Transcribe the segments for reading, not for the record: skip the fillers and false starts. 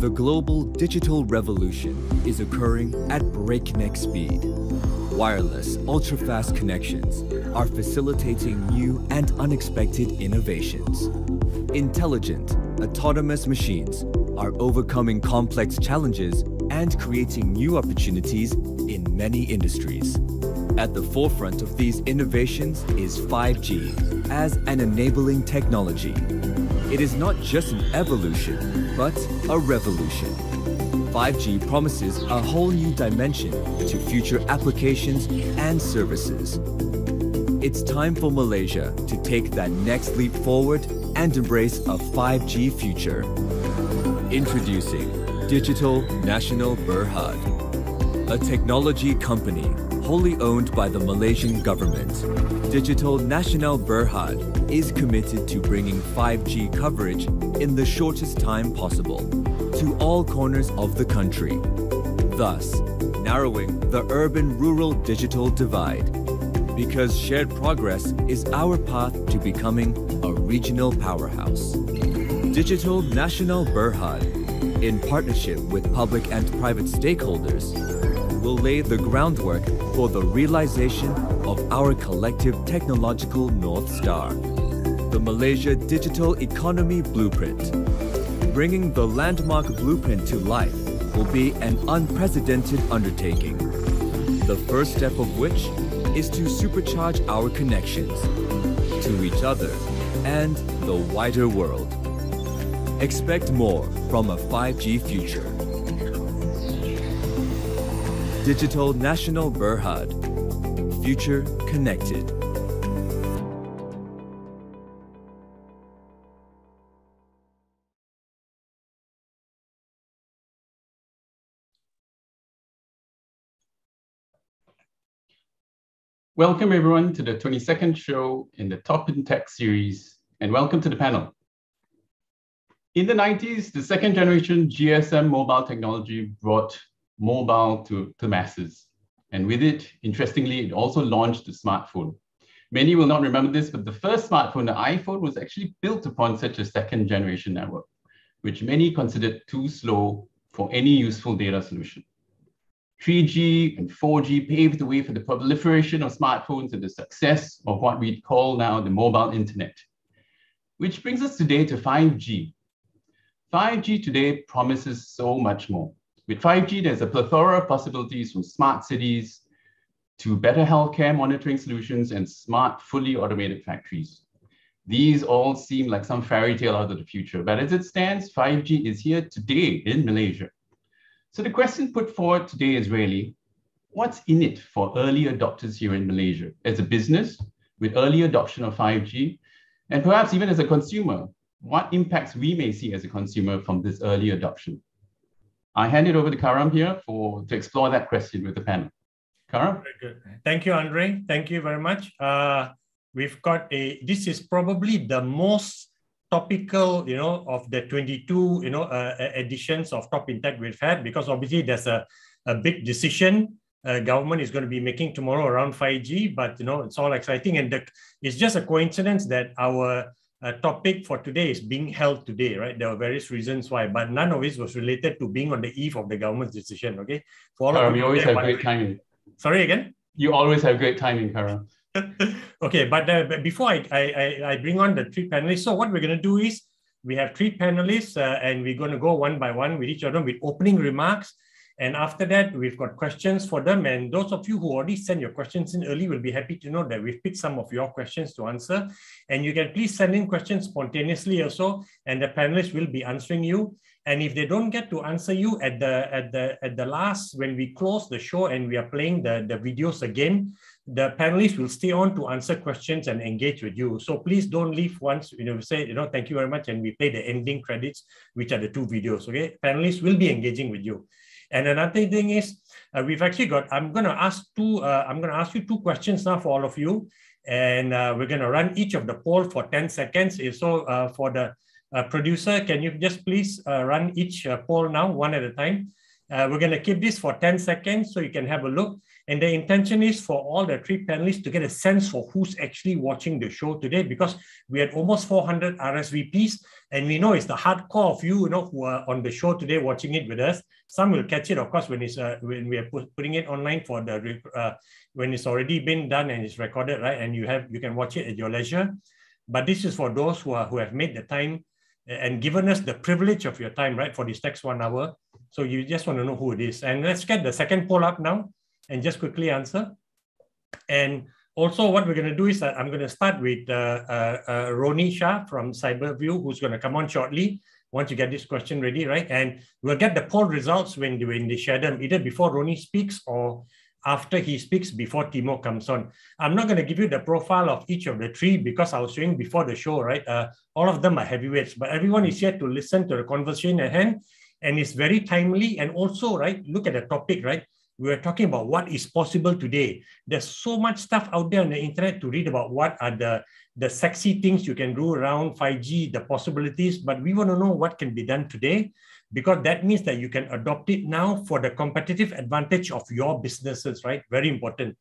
The global digital revolution is occurring at breakneck speed. Wireless, ultra-fast connections are facilitating new and unexpected innovations. Intelligent, autonomous machines are overcoming complex challenges and creating new opportunities in many industries. At the forefront of these innovations is 5G as an enabling technology. It is not just an evolution, but a revolution. 5G promises a whole new dimension to future applications and services. It's time for Malaysia to take that next leap forward and embrace a 5G future. Introducing Digital Nasional Berhad, a technology company wholly owned by the Malaysian government. Digital Nasional Berhad is committed to bringing 5G coverage in the shortest time possible to all corners of the country, thus narrowing the urban-rural digital divide. Because shared progress is our path to becoming a regional powerhouse. Digital Nasional Berhad, in partnership with public and private stakeholders, will lay the groundwork for the realization of our collective technological North Star, the Malaysia Digital Economy Blueprint. Bringing the landmark blueprint to life will be an unprecedented undertaking, the first step of which is to supercharge our connections to each other and the wider world. Expect more from a 5G future. Digital Nasional Berhad, future connected. Welcome everyone to the 22nd show in the Top in Tech series, and welcome to the panel. In the 90s, the second generation GSM mobile technology brought mobile to masses. And with it, interestingly, it also launched the smartphone. Many will not remember this, but the first smartphone, the iPhone, was actually built upon such a second generation network, which many considered too slow for any useful data solution. 3G and 4G paved the way for the proliferation of smartphones and the success of what we'd call now the mobile internet. Which brings us today to 5G. 5G today promises so much more. With 5G, there's a plethora of possibilities from smart cities to better healthcare monitoring solutions and smart, fully automated factories. These all seem like some fairy tale out of the future, but as it stands, 5G is here today in Malaysia. So the question put forward today is really, what's in it for early adopters here in Malaysia as a business with early adoption of 5G, and perhaps even as a consumer, what impacts we may see as a consumer from this early adoption? I hand it over to Karam here to explore that question with the panel. Karam? Very good. Thank you, Andre. Thank you very much. We've got this is probably the most topical, of the 22, editions of Top in Tech we've had, because obviously there's a big decision government is going to be making tomorrow around 5G, but it's all exciting, and it's just a coincidence that our topic for today is being held today, right? There are various reasons why, but none of it was related to being on the eve of the government's decision. Okay, for all of you always have great timing. Sorry again. You always have great timing, Karam. Okay, but before I bring on the three panelists, so what we're going to do is we have three panelists and we're going to go one by one with each other with opening remarks. And after that, we've got questions for them. And those of you who already sent your questions in early will be happy to know that we've picked some of your questions to answer. And you can please send in questions spontaneously also, and the panelists will be answering you. And if they don't get to answer you at the last, when we close the show and we are playing the videos again, the panelists will stay on to answer questions and engage with you. So please don't leave once we say, thank you very much, and we play the ending credits, which are the two videos. Okay, panelists will be engaging with you. And another thing is, we've actually got, I'm going to ask you two questions now for all of you. And we're going to run each of the poll for 10 seconds. So for the producer, can you just please run each poll now, one at a time? We're going to keep this for 10 seconds so you can have a look. And the intention is for all the three panelists to get a sense for who's actually watching the show today, because we had almost 400 RSVPs, and we know it's the hardcore of you, who are on the show today watching it with us. Some will catch it, of course, when we are putting it online for the when it's already been done and it's recorded, right? And you can watch it at your leisure. But this is for those who have made the time and given us the privilege of your time, right, for this next 1 hour. So you just want to know who it is. And let's get the second poll up now and just quickly answer. And also what we're going to do is that I'm going to start with Roni Shah from Cyberview, who's going to come on shortly once you get this question ready, right? And we'll get the poll results when they share them, either before Roni speaks or after he speaks, before Timur comes on. I'm not going to give you the profile of each of the three because I was showing before the show, right? All of them are heavyweights, but everyone is here to listen to the conversation at hand, and it's very timely. And also, right, look at the topic, right? We were talking about what is possible today. There's so much stuff out there on the internet to read about what are the sexy things you can do around 5G, the possibilities, but we want to know what can be done today, because that means that you can adopt it now for the competitive advantage of your businesses, right? Very important.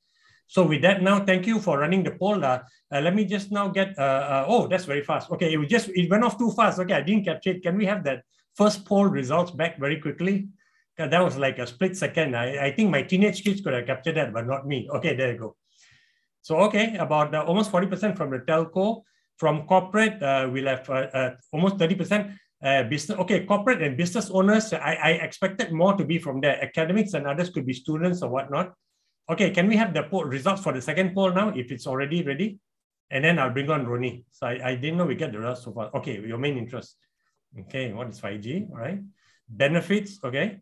So with that now, thank you for running the poll. Let me just now get, oh, that's very fast. Okay, it went off too fast. Okay, I didn't capture it. Can we have that first poll results back very quickly? That was like a split second. I think my teenage kids could have captured that, but not me. Okay, there you go. So, okay, about almost 40% from the telco. From corporate, we'll have almost 30%. Business, okay, corporate and business owners, I expected more to be from there. Academics and others could be students or whatnot. Okay, can we have the poll results for the second poll now, if it's already ready? And then I'll bring on Roni. So I didn't know we get the results so far. Okay, your main interest. Okay, what is 5G? All right. Benefits, okay.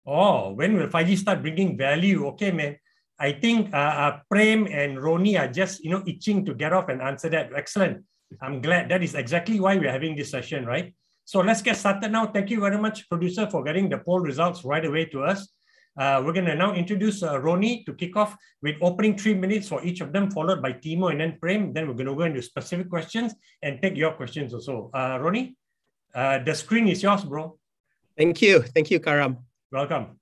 Oh, when will 5G start bringing value? Okay, man. I think Prem and Roni are just itching to get off and answer that. Excellent. I'm glad. That is exactly why we're having this session, right? So let's get started now. Thank you very much, producer, for getting the poll results right away to us. We're going to now introduce Roni to kick off with opening 3 minutes for each of them, followed by Timur and then Prem. Then we're going to go into specific questions and take your questions also. Roni, the screen is yours, bro. Thank you. Thank you, Karam. Welcome.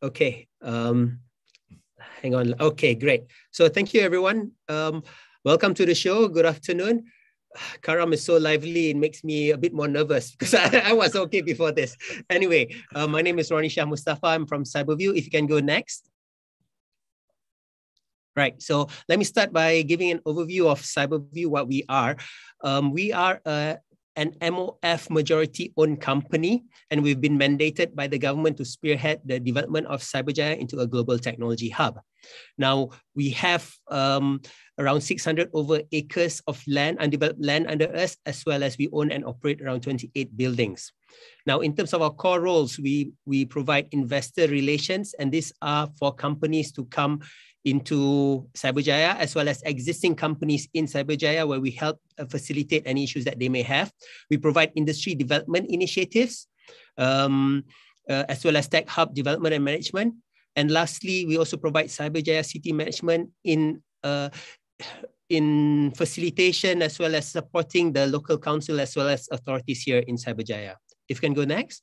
Okay. Hang on. Okay, great. So thank you, everyone. Welcome to the show. Good afternoon. Karam is so lively, it makes me a bit more nervous because I was okay before this. Anyway, my name is Roni Shah Mustapha. I'm from Cyberview. If you can go next. Right, so let me start by giving an overview of Cyberview, what we are. We are an MOF majority-owned company, and we've been mandated by the government to spearhead the development of Cyberjaya into a global technology hub. Now, we have around 600 over acres of land, undeveloped land under us, as well as we own and operate around 28 buildings. Now, in terms of our core roles, we provide investor relations, and these are for companies to come into Cyberjaya, as well as existing companies in Cyberjaya, where we help facilitate any issues that they may have. We provide industry development initiatives, as well as tech hub development and management. And lastly, we also provide Cyberjaya city management in facilitation, as well as supporting the local council, as well as authorities here in Cyberjaya. If you can go next.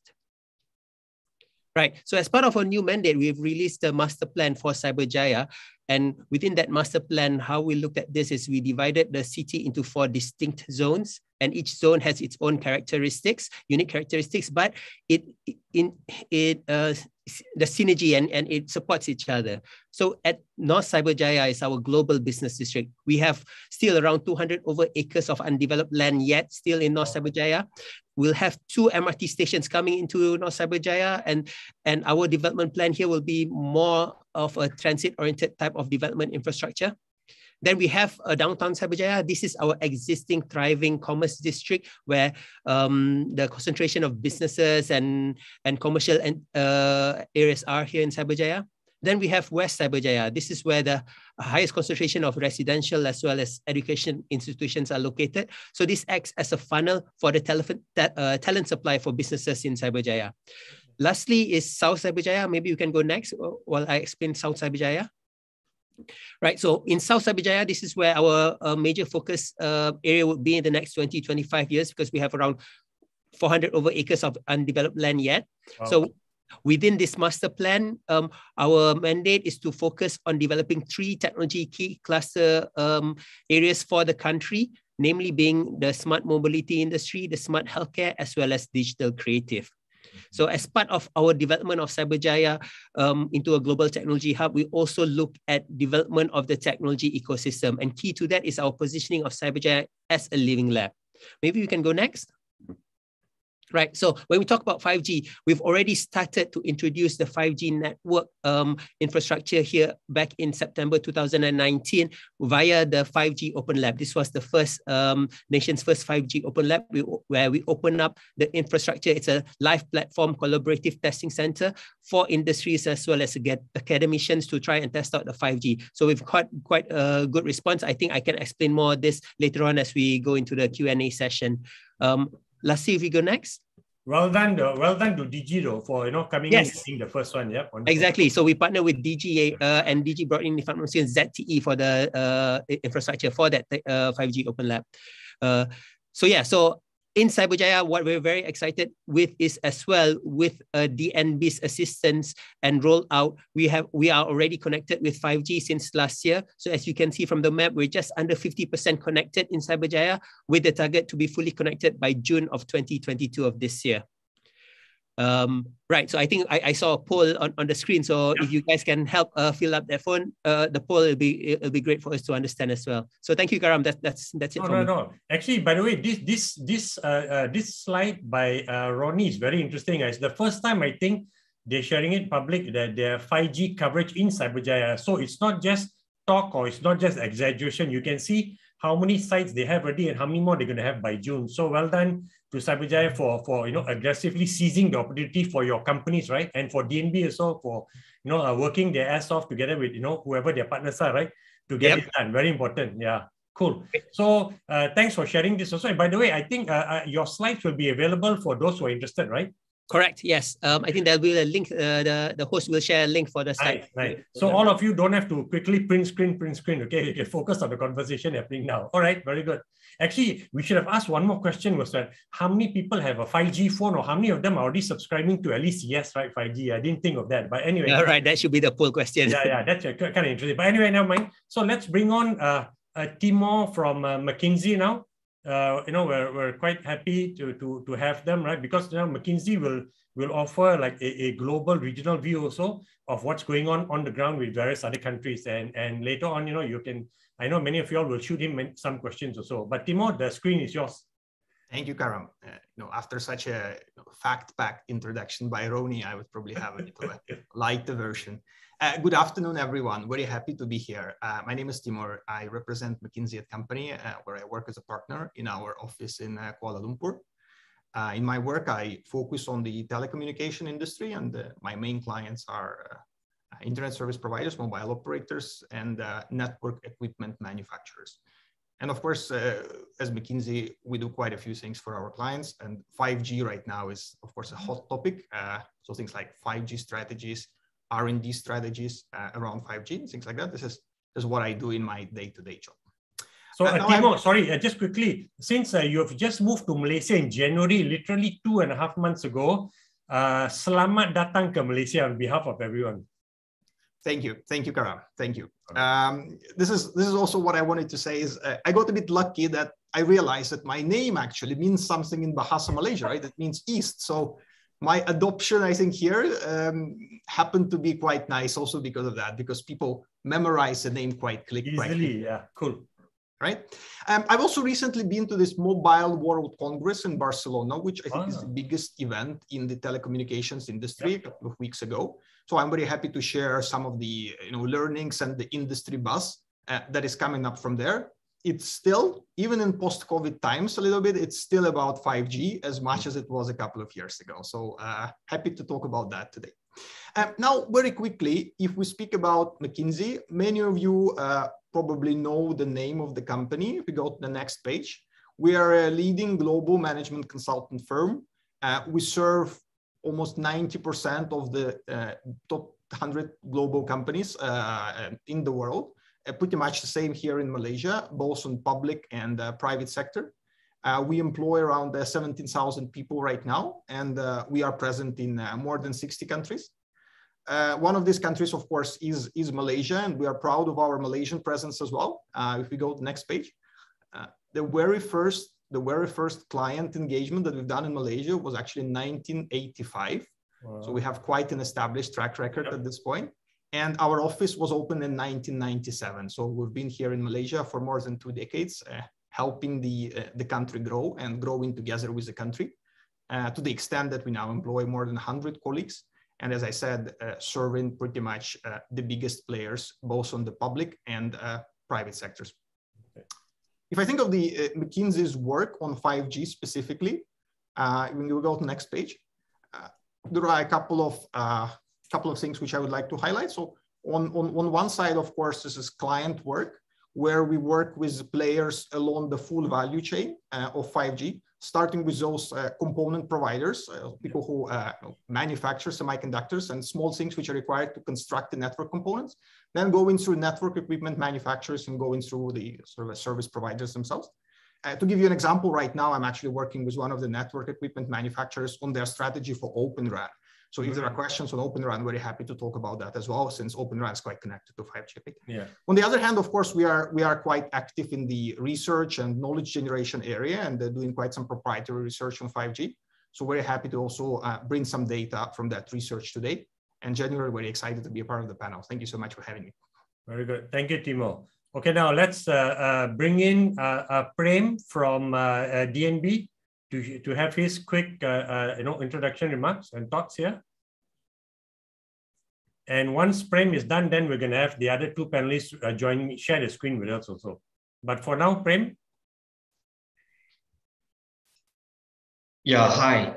Right, so as part of our new mandate, we've released a master plan for Cyberjaya. And within that master plan, how we looked at this is we divided the city into 4 distinct zones, and each zone has its own characteristics, unique characteristics, but the synergy and it supports each other. So at North Cyberjaya is our global business district. We have still around 200 over acres of undeveloped land yet still in North Cyberjaya. We'll have 2 MRT stations coming into North Cyberjaya, and our development plan here will be more of a transit-oriented type of development infrastructure. Then we have downtown Cyberjaya. This is our existing thriving commerce district, where the concentration of businesses and commercial areas are here in Cyberjaya. Then we have West Cyberjaya. This is where the highest concentration of residential as well as education institutions are located. So this acts as a funnel for the talent supply for businesses in Cyberjaya. Lastly is South Cyberjaya. Maybe you can go next while I explain South Cyberjaya. Right, so in South Cyberjaya, this is where our major focus area would be in the next 20-25 years, because we have around 400 over acres of undeveloped land yet. Wow. So Within this master plan, our mandate is to focus on developing 3 technology key cluster areas for the country, namely being the smart mobility industry, the smart healthcare, as well as digital creative. So as part of our development of Cyberjaya into a global technology hub, we also look at development of the technology ecosystem. And key to that is our positioning of Cyberjaya as a living lab. Maybe we can go next. Right. So when we talk about 5G, we've already started to introduce the 5G network infrastructure here back in September 2019 via the 5G Open Lab. This was the first nation's first 5G Open Lab where we open up the infrastructure. It's a live platform collaborative testing center for industries as well as academicians to try and test out the 5G. So we've got quite a good response. I think I can explain more of this later on as we go into the Q&A session. Lassie, if we go next. Well done to DG though for coming in and being the first one. Yeah, exactly. So we partner with DG and DG brought in, if I'm not mistaken, ZTE for the infrastructure for that 5G Open Lab. So in Cyberjaya, what we're very excited with is as well with DNB's assistance and rollout. We are already connected with 5G since last year. So as you can see from the map, we're just under 50% connected in Cyberjaya with the target to be fully connected by June of 2022 of this year. Right, so I think I saw a poll on the screen. So if you guys can help fill up that phone, the poll it'll be great for us to understand as well. So thank you, Karam. That's it. No. Actually, by the way, this slide by Roni is very interesting. It's the first time I think they're sharing it public that their 5G coverage in Cyberjaya. So it's not just talk or it's not just exaggeration. You can see how many sites they have already and how many more they're going to have by June. So well done to Cyberjaya for aggressively seizing the opportunity for your companies, right? And for DNB also for working their ass off together with whoever their partners are, right? To get it done. Very important. Yeah. Cool. So thanks for sharing this also. And by the way, I think your slides will be available for those who are interested, right? Correct. Yes. I think there'll be a link. The host will share a link for the site. Right. So all of you don't have to quickly print screen. Okay, you can focus on the conversation happening now. All right. Very good. Actually, we should have asked one more question. Was that how many people have a 5G phone, or how many of them are already subscribing to at least 5G? I didn't think of that. But anyway. All right. That should be the poll question. Yeah. That's kind of interesting. But anyway, never mind. So let's bring on Timur from McKinsey now. We're quite happy to have them, right? Because McKinsey will offer like a global regional view also of what's going on the ground with various other countries. And later on, you can, I know many of you all will shoot him some questions also. But Timur, the screen is yours. Thank you, Karam. After such a fact-packed introduction by Roni, I would probably have a lighter version. Good afternoon, everyone. Very happy to be here. My name is Timur. I represent McKinsey & Company, where I work as a partner in our office in Kuala Lumpur. In my work, I focus on the telecommunication industry, and my main clients are internet service providers, mobile operators, and network equipment manufacturers. And of course, as McKinsey, we do quite a few things for our clients, and 5G right now is, of course, a hot topic. So things like 5G strategies, R&D strategies around 5G, things like that. This is what I do in my day-to-day job. So Timur, sorry, just quickly, since you have just moved to Malaysia in January, literally 2.5 months ago, selamat datang ke Malaysia on behalf of everyone. Thank you, Karam. Thank you. This is also what I wanted to say is I got a bit lucky that I realized that my name actually means something in Bahasa Malaysia, right? It means east. So my adoption, I think, here happened to be quite nice also because of that, because people memorize the name quite quickly. Yeah, cool. Right. I've also recently been to this Mobile World Congress in Barcelona, which I think is the biggest event in the telecommunications industry a couple of weeks ago. So I'm very happy to share some of the learnings and the industry buzz that is coming up from there. It's still, even in post-COVID times a little bit, it's still about 5G as much as it was a couple of years ago. So happy to talk about that today. Now, very quickly, if we speak about McKinsey, many of you probably know the name of the company. If we go to the next page, we are a leading global management consultant firm. We serve almost 90% of the top 100 global companies in the world. Pretty much the same here in Malaysia, both on public and private sector. We employ around 17,000 people right now, and we are present in more than 60 countries. One of these countries, of course, is Malaysia, and we are proud of our Malaysian presence as well. If we go to the next page, the very first client engagement that we've done in Malaysia was actually in 1985. Wow. So we have quite an established track record at this point. And our office was opened in 1997. So we've been here in Malaysia for more than 2 decades, helping the country grow and growing together with the country, to the extent that we now employ more than 100 colleagues. And as I said, serving pretty much the biggest players, both on the public and private sectors. Okay. If I think of the McKinsey's work on 5G specifically, when you go to the next page, there are a couple of things which I would like to highlight. So on one side, of course, this is client work, where we work with players along the full value chain of 5G, starting with those component providers, people who manufacture semiconductors and small things which are required to construct the network components, then going through network equipment manufacturers and going through the sort of service providers themselves. To give you an example, right now, I'm actually working with one of the network equipment manufacturers on their strategy for Open RAN. So if there are questions on Open RAN, very happy to talk about that as well, since Open RAN is quite connected to 5G. Yeah. On the other hand, of course, we are quite active in the research and knowledge generation area, and doing quite some proprietary research on 5G. So very happy to also bring some data from that research today. And genuinely very excited to be a part of the panel. Thank you so much for having me. Very good. Thank you, Timur. Okay, now let's bring in Prem from DNB to have his quick introduction remarks and thoughts here. And once Prem is done, then we're going to have the other two panelists join me, share the screen with us also. But for now, Prem. Yeah, hi.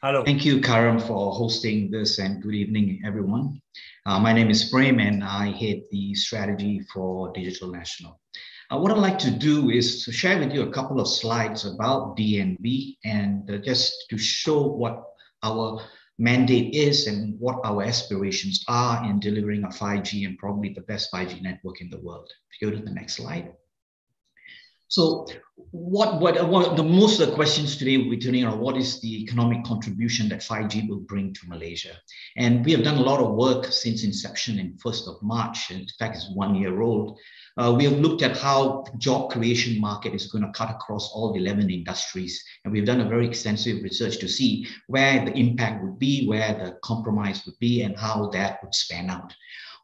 Hello. Thank you, Karam, for hosting this, and good evening, everyone. My name is Prem, and I head the strategy for Digital National. What I'd like to do is to share with you a couple of slides about DNB, and just to show what our mandate is and what our aspirations are in delivering a 5G and probably the best 5G network in the world. If you go to the next slide. So the most of the questions today will be turning on what is the economic contribution that 5G will bring to Malaysia. And we have done a lot of work since inception in 1st of March. In fact, it's 1 year old. We have looked at how the job creation market is going to cut across all 11 industries. And we've done a very extensive research to see where the impact would be, where the compromise would be, and how that would span out.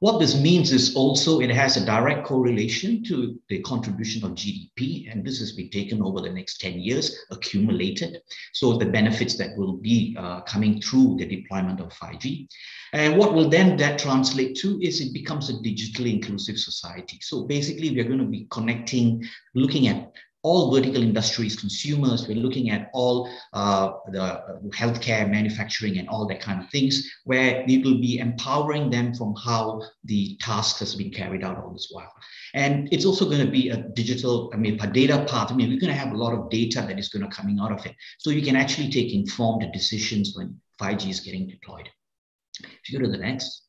What this means is also it has a direct correlation to the contribution of GDP, and this has been taken over the next 10 years, accumulated. So the benefits that will be coming through the deployment of 5G. And what will then that translate to is it becomes a digitally inclusive society. So basically, we are going to be connecting, looking at all vertical industries, consumers, we're looking at all the healthcare, manufacturing, and all that kind of things, where it will be empowering them from how the task has been carried out all this while. And it's also going to be a digital, a data part. We're going to have a lot of data that is going to coming out of it. So you can actually take informed decisions when 5G is getting deployed. If you go to the next.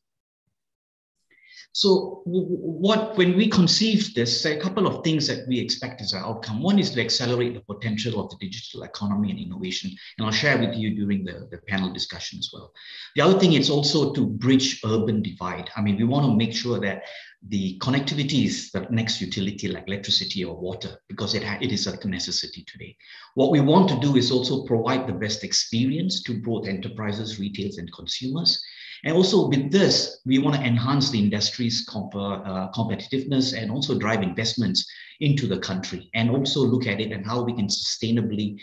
So when we conceived this, a couple of things that we expect as an outcome. One is to accelerate the potential of the digital economy and innovation. And I'll share with you during the panel discussion as well. The other thing is also to bridge urban divide. We want to make sure that the connectivity is the next utility like electricity or water, because it is a necessity today. What we want to do is also provide the best experience to both enterprises, retailers, and consumers. And also with this, we want to enhance the industry's competitiveness and also drive investments into the country, and also look at it and how we can sustainably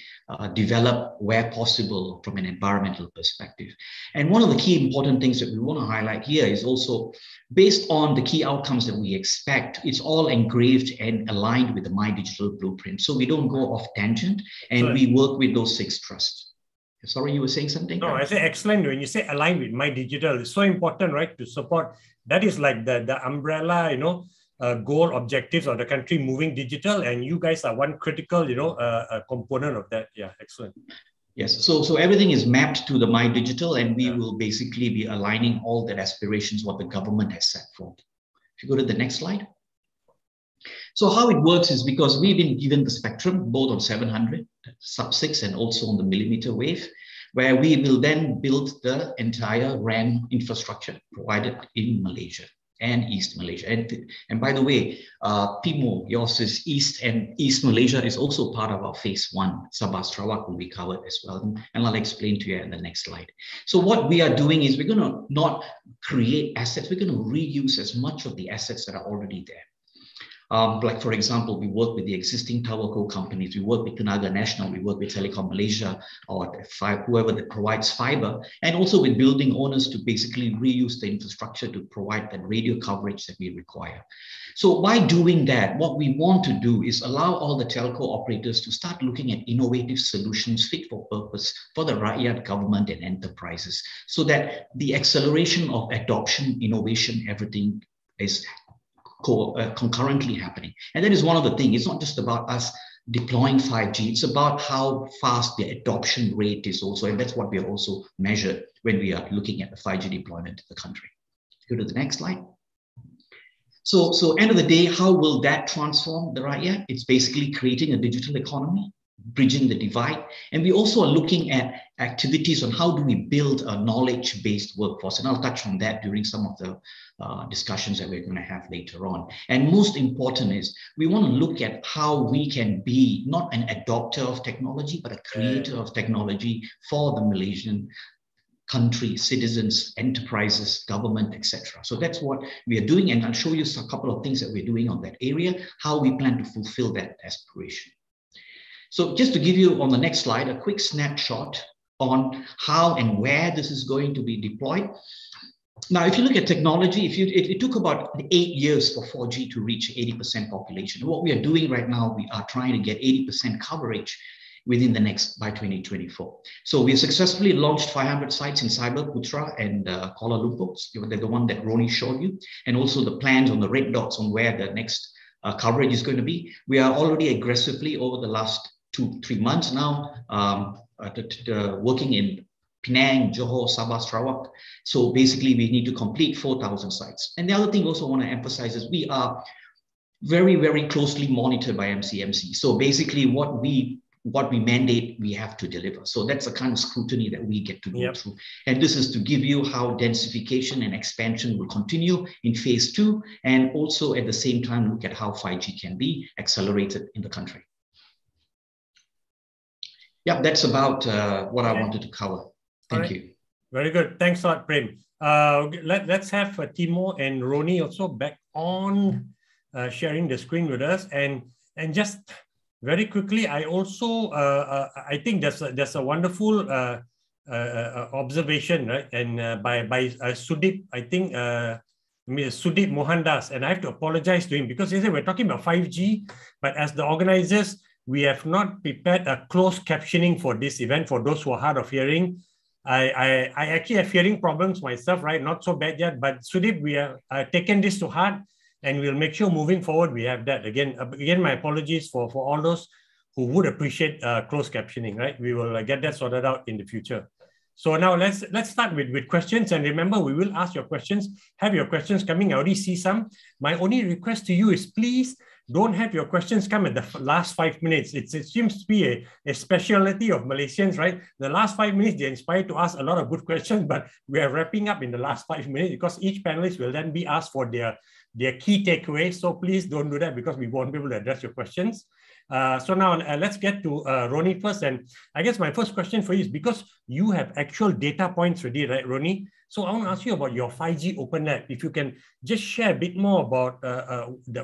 develop where possible from an environmental perspective. And one of the key important things that we want to highlight here is also based on the key outcomes that we expect, it's all engraved and aligned with the My Digital Blueprint. So we don't go off tangent, and we work with those 6 trusts. Sorry, you were saying something? No, I say excellent. When you say align with My Digital, it's so important, right? To support, that is like the umbrella, goal objectives of the country moving digital, and you guys are one critical, component of that. Yeah, excellent. Yes, so everything is mapped to the My Digital, and we will basically be aligning all the aspirations what the government has set forth. If you go to the next slide. So how it works is because we've been given the spectrum, both on 700, sub-6, and also on the millimeter wave, where we will then build the entire RAN infrastructure provided in Malaysia and East Malaysia. And by the way, Timur, yours is East, and East Malaysia is also part of our phase 1. Sabah Sarawak will be covered as well. And I'll explain to you in the next slide. So what we are doing is we're going to not create assets, we're going to reuse as much of the assets that are already there. Like, for example, we work with the existing towerco companies, we work with Nasional, we work with Telecom Malaysia, or whoever that provides fiber, and also with building owners to basically reuse the infrastructure to provide that radio coverage that we require. So by doing that, what we want to do is allow all the telco operators to start looking at innovative solutions fit for purpose for the rakyat, government, and enterprises, so that the acceleration of adoption, innovation, everything is concurrently happening. And that is one of the things. It's not just about us deploying 5G, it's about how fast the adoption rate is also, and that's what we are also measured when we are looking at the 5G deployment in the country. Go to the next slide. So end of the day, how will that transform the rakyat? It's basically creating a digital economy, bridging the divide. And we also are looking at activities on how do we build a knowledge-based workforce. And I'll touch on that during some of the discussions that we're going to have later on. And most important is we want to look at how we can be not an adopter of technology, but a creator of technology for the Malaysian country, citizens, enterprises, government, etc. So that's what we are doing. And I'll show you a couple of things that we're doing on that area, how we plan to fulfill that aspiration. So just to give you on the next slide, a quick snapshot on how and where this is going to be deployed. Now, if you look at technology, it took about 8 years for 4G to reach 80% population. What we are doing right now, we are trying to get 80% coverage within the by 2024. So we have successfully launched 500 sites in Cyberputra and Kuala Lumpur, the one that Roni showed you, and also the plans on the red dots on where the next coverage is going to be. We are already aggressively over the last 2-3 months now working in Penang, Johor, Sabah, Sarawak. So basically we need to complete 4,000 sites. And the other thing also I want to emphasize is we are very, very closely monitored by MCMC. So basically what we mandate, we have to deliver. So that's the kind of scrutiny that we get to go through. And this is to give you how densification and expansion will continue in phase 2, and also at the same time look at how 5G can be accelerated in the country. Yeah, that's about what I wanted to cover. Thank you. Very good. Thanks a lot, Prem. Let's have Timur and Roni also back on sharing the screen with us. And just very quickly, I also I think there's a wonderful observation, right? And by Sudip, I think Sudip Mohandas, and I have to apologize to him because he said we're talking about 5G, but as the organizers, we have not prepared a closed captioning for this event. For those who are hard of hearing, I actually have hearing problems myself, right? Not so bad yet, but Sudip, we have taken this to heart, and we'll make sure moving forward we have that. Again, my apologies for all those who would appreciate closed captioning, right? We will get that sorted out in the future. So now let's start with questions, and remember, we will ask your questions. Have your questions coming. I already see some. My only request to you is please don't have your questions come at the last 5 minutes. It seems to be a specialty of Malaysians, right? The last 5 minutes, they're inspired to ask a lot of good questions, but we are wrapping up in the last 5 minutes because each panelist will then be asked for their key takeaways. So please don't do that because we won't be able to address your questions. So now let's get to Roni first. And I guess my first question for you is because you have actual data points ready, right, Roni? So I want to ask you about your 5G Open Lab. If you can just share a bit more about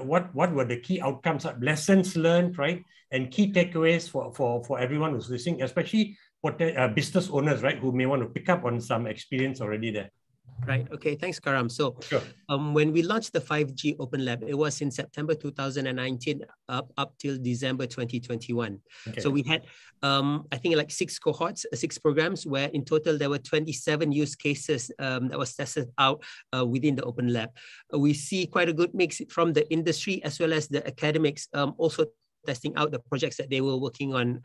what were the key outcomes, lessons learned, right? And key takeaways for everyone who's listening, especially for business owners, right? Who may want to pick up on some experience already there. Right. Okay. Thanks, Karam. So sure. When we launched the 5G Open Lab, it was in September 2019 up till December 2021. Okay. So we had, I think, like 6 cohorts, 6 programs, where in total there were 27 use cases that was tested out within the Open Lab. We see quite a good mix from the industry as well as the academics also testing out the projects that they were working on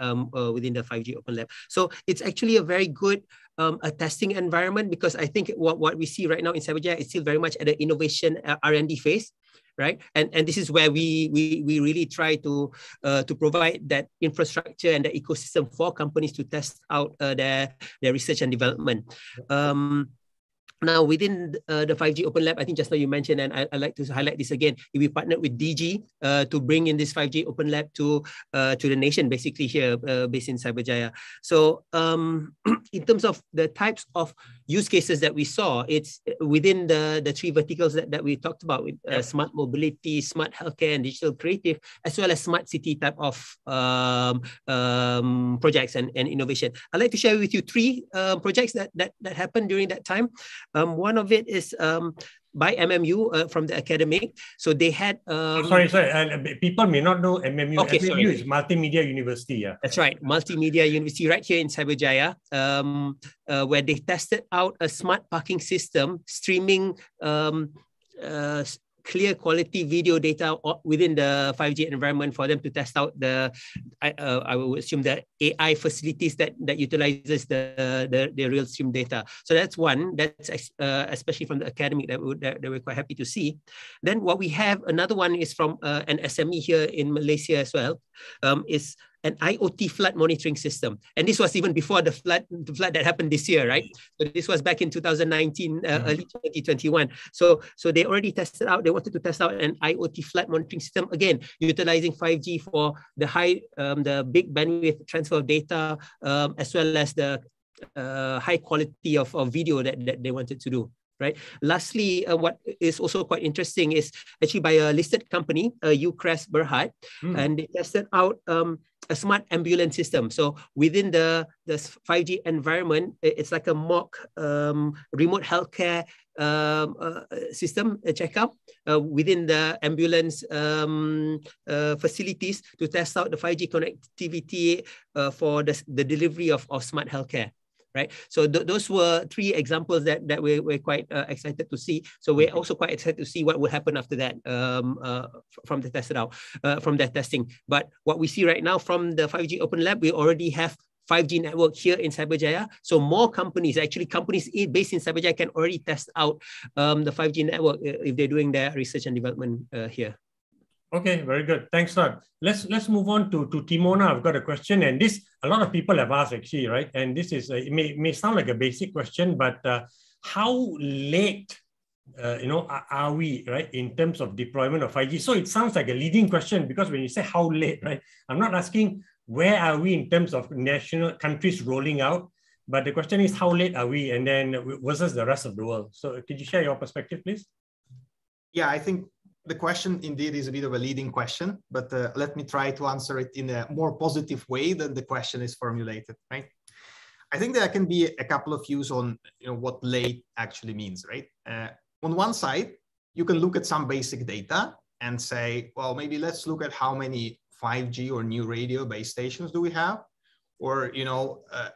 within the 5G Open Lab. So it's actually a very good a testing environment, because I think what we see right now in Cyberjaya is still very much at the innovation R&D phase. right? And this is where we really try to provide that infrastructure and the ecosystem for companies to test out their research and development. Now, within the 5G Open Lab, I think just now you mentioned, and I like to highlight this again, we partnered with DG to bring in this 5G Open Lab to the nation, basically here, based in Cyberjaya. So in terms of the types of use cases that we saw, it's within the three verticals that we talked about, with smart mobility, smart healthcare, and digital creative, as well as smart city type of projects and innovation. I'd like to share with you three projects that happened during that time. One of it is by MMU from the academic. So they had... sorry. People may not know MMU. Okay, MMU is Multimedia University. Yeah, that's right. Multimedia University right here in Cyberjaya, where they tested out a smart parking system, streaming clear quality video data within the 5G environment for them to test out I would assume the AI facilities that utilizes the real stream data. So that's one that's especially from the academic that we're quite happy to see. Then what we have, another one is from an SME here in Malaysia as well, is an IoT flood monitoring system. And this was even before the flood that happened this year, right? So this was back in 2019, early 2021. So they already tested out, they wanted to test out an IoT flood monitoring system, again, utilizing 5G for the the big bandwidth transfer of data, as well as the high quality of video that they wanted to do. Right. Lastly, what is also quite interesting is actually by a listed company, UCRES Berhad, and they tested out a smart ambulance system. So within the 5G environment, it's like a mock remote healthcare system checkup within the ambulance facilities to test out the 5G connectivity for the delivery of smart healthcare. Right. So those were three examples that we're quite excited to see. So we're also quite excited to see what will happen after that from the testing. But what we see right now from the 5G Open Lab, we already have 5G network here in Cyberjaya. So more companies, actually companies based in Cyberjaya, can already test out the 5G network if they're doing their research and development here. Okay, very good. Thanks, Todd. Let's move on to Timur now. I've got a question, and this a lot of people have asked actually, right? And this is it may sound like a basic question, but how late are we, right, in terms of deployment of 5G? So it sounds like a leading question, because when you say how late, right, I'm not asking where are we in terms of national countries rolling out, but the question is how late are we, and then versus the rest of the world. So could you share your perspective, please? Yeah, I think the question indeed is a bit of a leading question, but let me try to answer it in a more positive way than the question is formulated, right? I think there can be a couple of views on what late actually means, right? On one side, you can look at some basic data and say, well, maybe let's look at how many 5G or new radio base stations do we have, or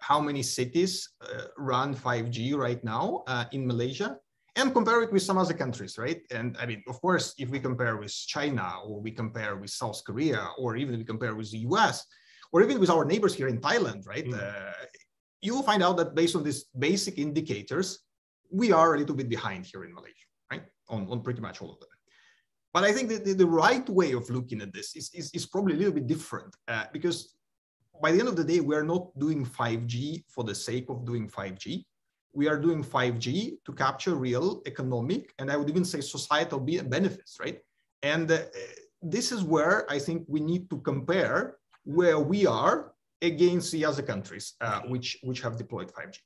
how many cities run 5G right now in Malaysia, and compare it with some other countries, right? And I mean, of course, if we compare with China, or we compare with South Korea, or even we compare with the US, or even with our neighbors here in Thailand, right? You will find out that based on these basic indicators, we are a little bit behind here in Malaysia, right? On pretty much all of them. But I think that the right way of looking at this is probably a little bit different, because by the end of the day, we're not doing 5G for the sake of doing 5G. We are doing 5G to capture real economic, and I would even say societal benefits, right? And this is where I think we need to compare where we are against the other countries which have deployed 5G.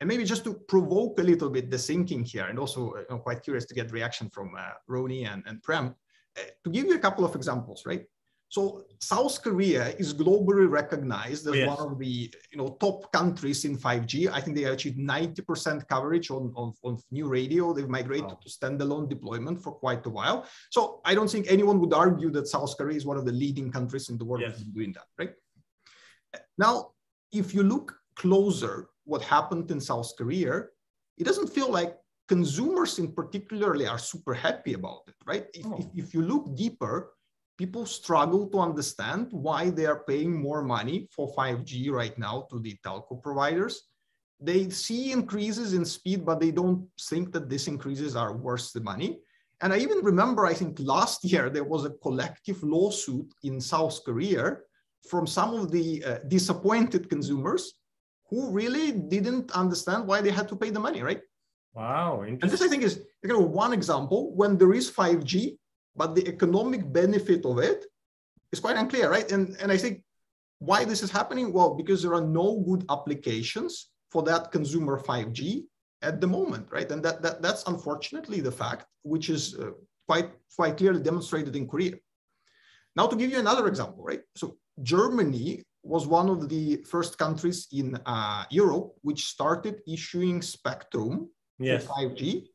And maybe just to provoke a little bit the thinking here, and also I'm quite curious to get reaction from Roni and Prem, to give you a couple of examples, right? So South Korea is globally recognized as one of the top countries in 5G. I think they achieved 90% coverage on new radio. They've migrated to standalone deployment for quite a while. So I don't think anyone would argue that South Korea is one of the leading countries in the world doing that, right? Now, if you look closer what happened in South Korea, it doesn't feel like consumers in particularly are super happy about it, right? If you look deeper, people struggle to understand why they are paying more money for 5G right now to the telco providers. They see increases in speed, but they don't think that these increases are worth the money. And I even remember, I think last year, there was a collective lawsuit in South Korea from some of the disappointed consumers who really didn't understand why they had to pay the money, right? Wow. And this, I think, is one example when there is 5G, but the economic benefit of it is quite unclear, right? And I think why this is happening? Well, because there are no good applications for that consumer 5G at the moment, right? And that's unfortunately the fact, which is quite clearly demonstrated in Korea. Now, to give you another example, right? So Germany was one of the first countries in Europe which started issuing spectrum for 5G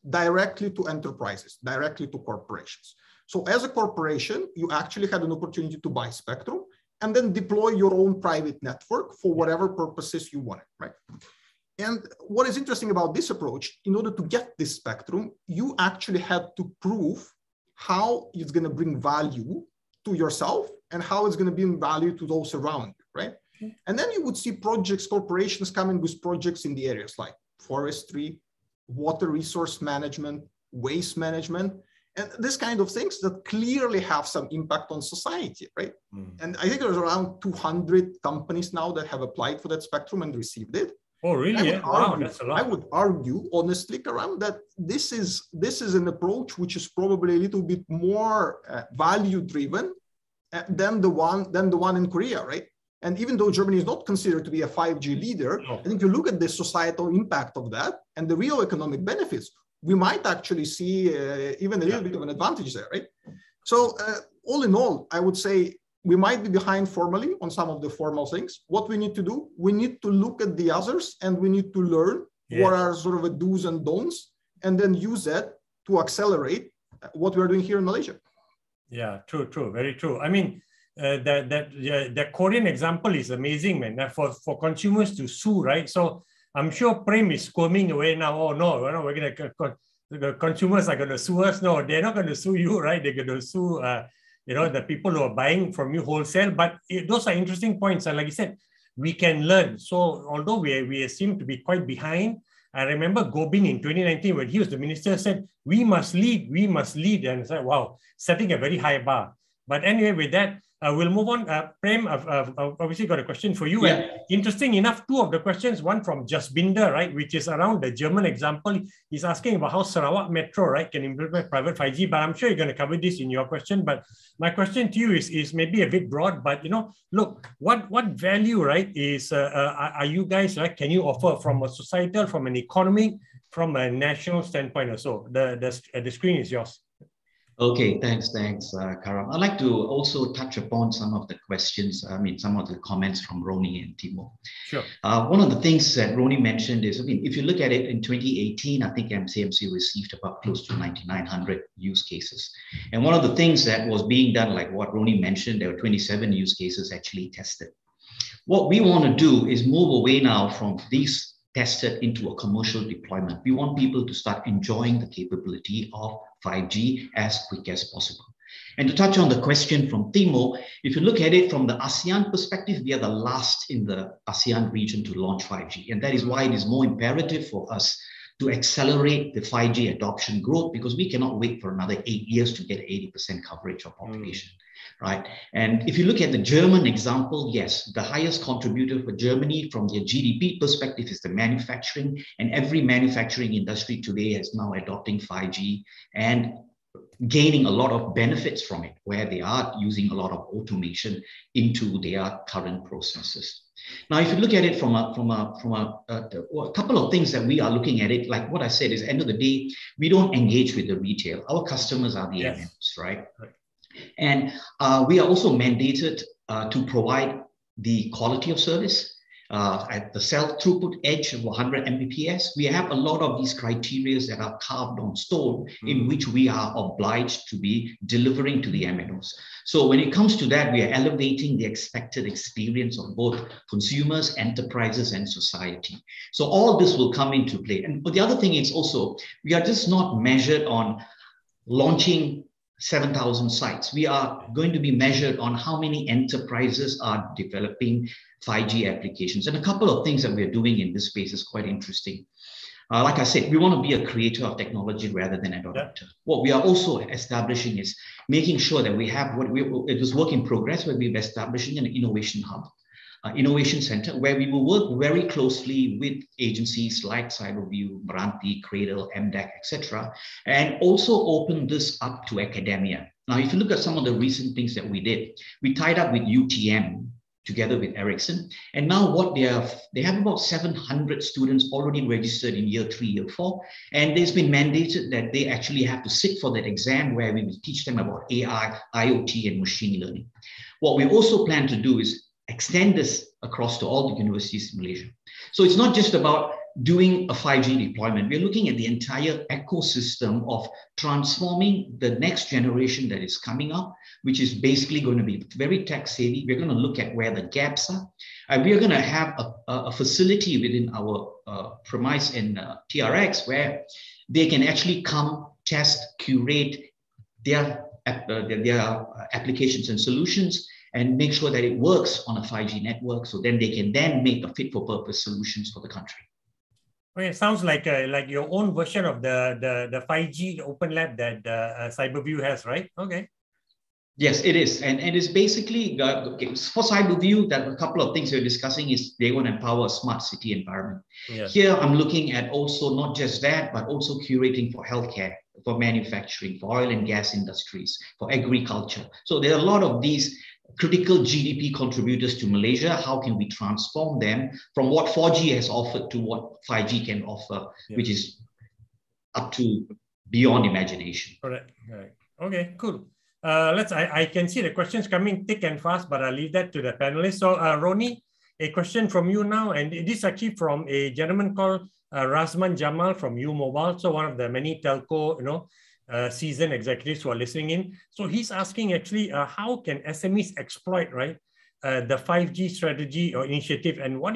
directly to enterprises, directly to corporations. So as a corporation, you actually had an opportunity to buy spectrum and then deploy your own private network for whatever purposes you wanted, right? And what is interesting about this approach, in order to get this spectrum, you actually had to prove how it's going to bring value to yourself and how it's going to bring value to those around you, right? And then you would see projects, corporations coming with projects in the areas like forestry, water resource management, waste management, and this kind of things that clearly have some impact on society, right? And I think there's around 200 companies now that have applied for that spectrum and received it. Oh, really? Yeah. Wow, that's a lot. I would argue, honestly, Karam, that this is an approach which is probably a little bit more value-driven than the one in Korea, right? And even though Germany is not considered to be a 5G leader, I think you look at the societal impact of that and the real economic benefits, we might actually see even a little bit of an advantage there, right? So all in all, I would say we might be behind formally on some of the formal things. What we need to do, we need to look at the others and we need to learn what are sort of the do's and don'ts, and then use that to accelerate what we're doing here in Malaysia. Yeah, true, very true. I mean, the Korean example is amazing, man. For consumers to sue, right? So I'm sure Prem is squirming away now. Oh no, we're gonna the consumers are going to sue us. No, they're not going to sue you, right? They're going to sue the people who are buying from you wholesale. But those are interesting points. And like you said, we can learn. So although we seem to be quite behind, I remember Gobin in 2019 when he was the minister said, we must lead. And I said, wow, setting a very high bar. But anyway, with that, we'll move on. Prem, I've obviously got a question for you. Yeah. And interesting enough, two of the questions, one from Jasbinder, right, which is around the German example. He's asking about how Sarawak Metro, right, can implement private 5G, but I'm sure you're going to cover this in your question. But my question to you is maybe a bit broad, but, look, what value, right, are you guys, right, can you offer from a societal, from an economic, from a national standpoint or so? The screen is yours. Okay, thanks, Karam. I'd like to also touch upon some of the questions, some of the comments from Roni and Timur. Sure. One of the things that Roni mentioned is, if you look at it in 2018, I think MCMC received about close to 9,900 use cases. And one of the things that was being done, like what Roni mentioned, there were 27 use cases actually tested. What we want to do is move away now from these tested into a commercial deployment. We want people to start enjoying the capability of 5G as quick as possible. And to touch on the question from Timur, if you look at it from the ASEAN perspective, we are the last in the ASEAN region to launch 5G. And that is why it is more imperative for us to accelerate the 5G adoption growth, because we cannot wait for another 8 years to get 80% coverage of population. Right. And if you look at the German example, yes, the highest contributor for Germany from their GDP perspective is the manufacturing, and every manufacturing industry today is now adopting 5G and gaining a lot of benefits from it, where they are using a lot of automation into their current processes. Now, if you look at it from a couple of things that we are looking at it, like what I said is, end of the day, we don't engage with the retail. Our customers are the MNOs, right? And we are also mandated to provide the quality of service at the cell throughput edge of 100 Mbps. We have a lot of these criteria that are carved on stone in which we are obliged to be delivering to the MNOs. So when it comes to that, we are elevating the expected experience of both consumers, enterprises, and society. So all this will come into play. And the other thing is also, we are just not measured on launching 7,000 sites. We are going to be measured on how many enterprises are developing 5G applications. And a couple of things that we're doing in this space is quite interesting. Like I said, we want to be a creator of technology rather than an adopter. What we are also establishing is making sure that we have it was work in progress, where we're establishing an innovation hub, innovation center, where we will work very closely with agencies like Cyberview, Meranti, Cradle, MDAC, etc., and also open this up to academia. Now, if you look at some of the recent things that we did, we tied up with UTM together with Ericsson, and now what they have about 700 students already registered in year 3, year 4, and it's been mandated that they actually have to sit for that exam where we will teach them about AI, IoT, and machine learning. What we also plan to do is extend this across to all the universities in Malaysia. So it's not just about doing a 5G deployment. We're looking at the entire ecosystem of transforming the next generation that is coming up, which is basically going to be very tech savvy. We're going to look at where the gaps are. And we're going to have a facility within our premise in TRX where they can actually come, test, curate their applications and solutions, and make sure that it works on a 5G network, so then they can then make a fit-for-purpose solutions for the country. Okay, it sounds like your own version of the 5G open lab that Cyberview has, right? Okay. Yes, it is. And it's basically, for Cyberview, that a couple of things we're discussing is they want to empower a smart city environment. Yes. Here, I'm looking at also not just that, but also curating for healthcare, for manufacturing, for oil and gas industries, for agriculture. So there are a lot of these critical GDP contributors to Malaysia. How can we transform them from what 4G has offered to what 5G can offer, which is up to beyond imagination. Correct. Right. Okay, cool. I can see the questions coming thick and fast, but I'll leave that to the panelists. So Roni, a question from you now, and it is actually from a gentleman called Razman Jamal from U Mobile. So one of the many telco, seasoned executives who are listening in. So he's asking actually, how can SMEs exploit, right, the 5G strategy or initiative, and what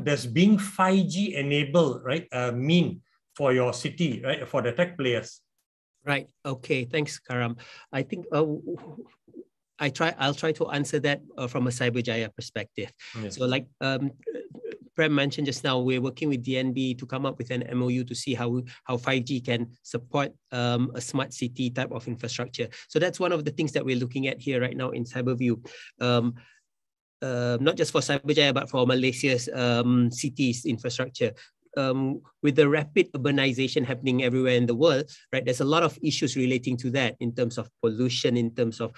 does being 5G enabled, right, mean for your city, right, for the tech players? Right. Okay. Thanks, Karam. I think I'll try to answer that from a Cyberjaya perspective. Yes. So like Prem mentioned just now, we're working with DNB to come up with an MOU to see how 5G can support a smart city type of infrastructure. So that's one of the things that we're looking at here right now in Cyberview. Not just for Cyberjaya, but for Malaysia's cities infrastructure. With the rapid urbanization happening everywhere in the world, right? There's a lot of issues relating to that in terms of pollution, in terms of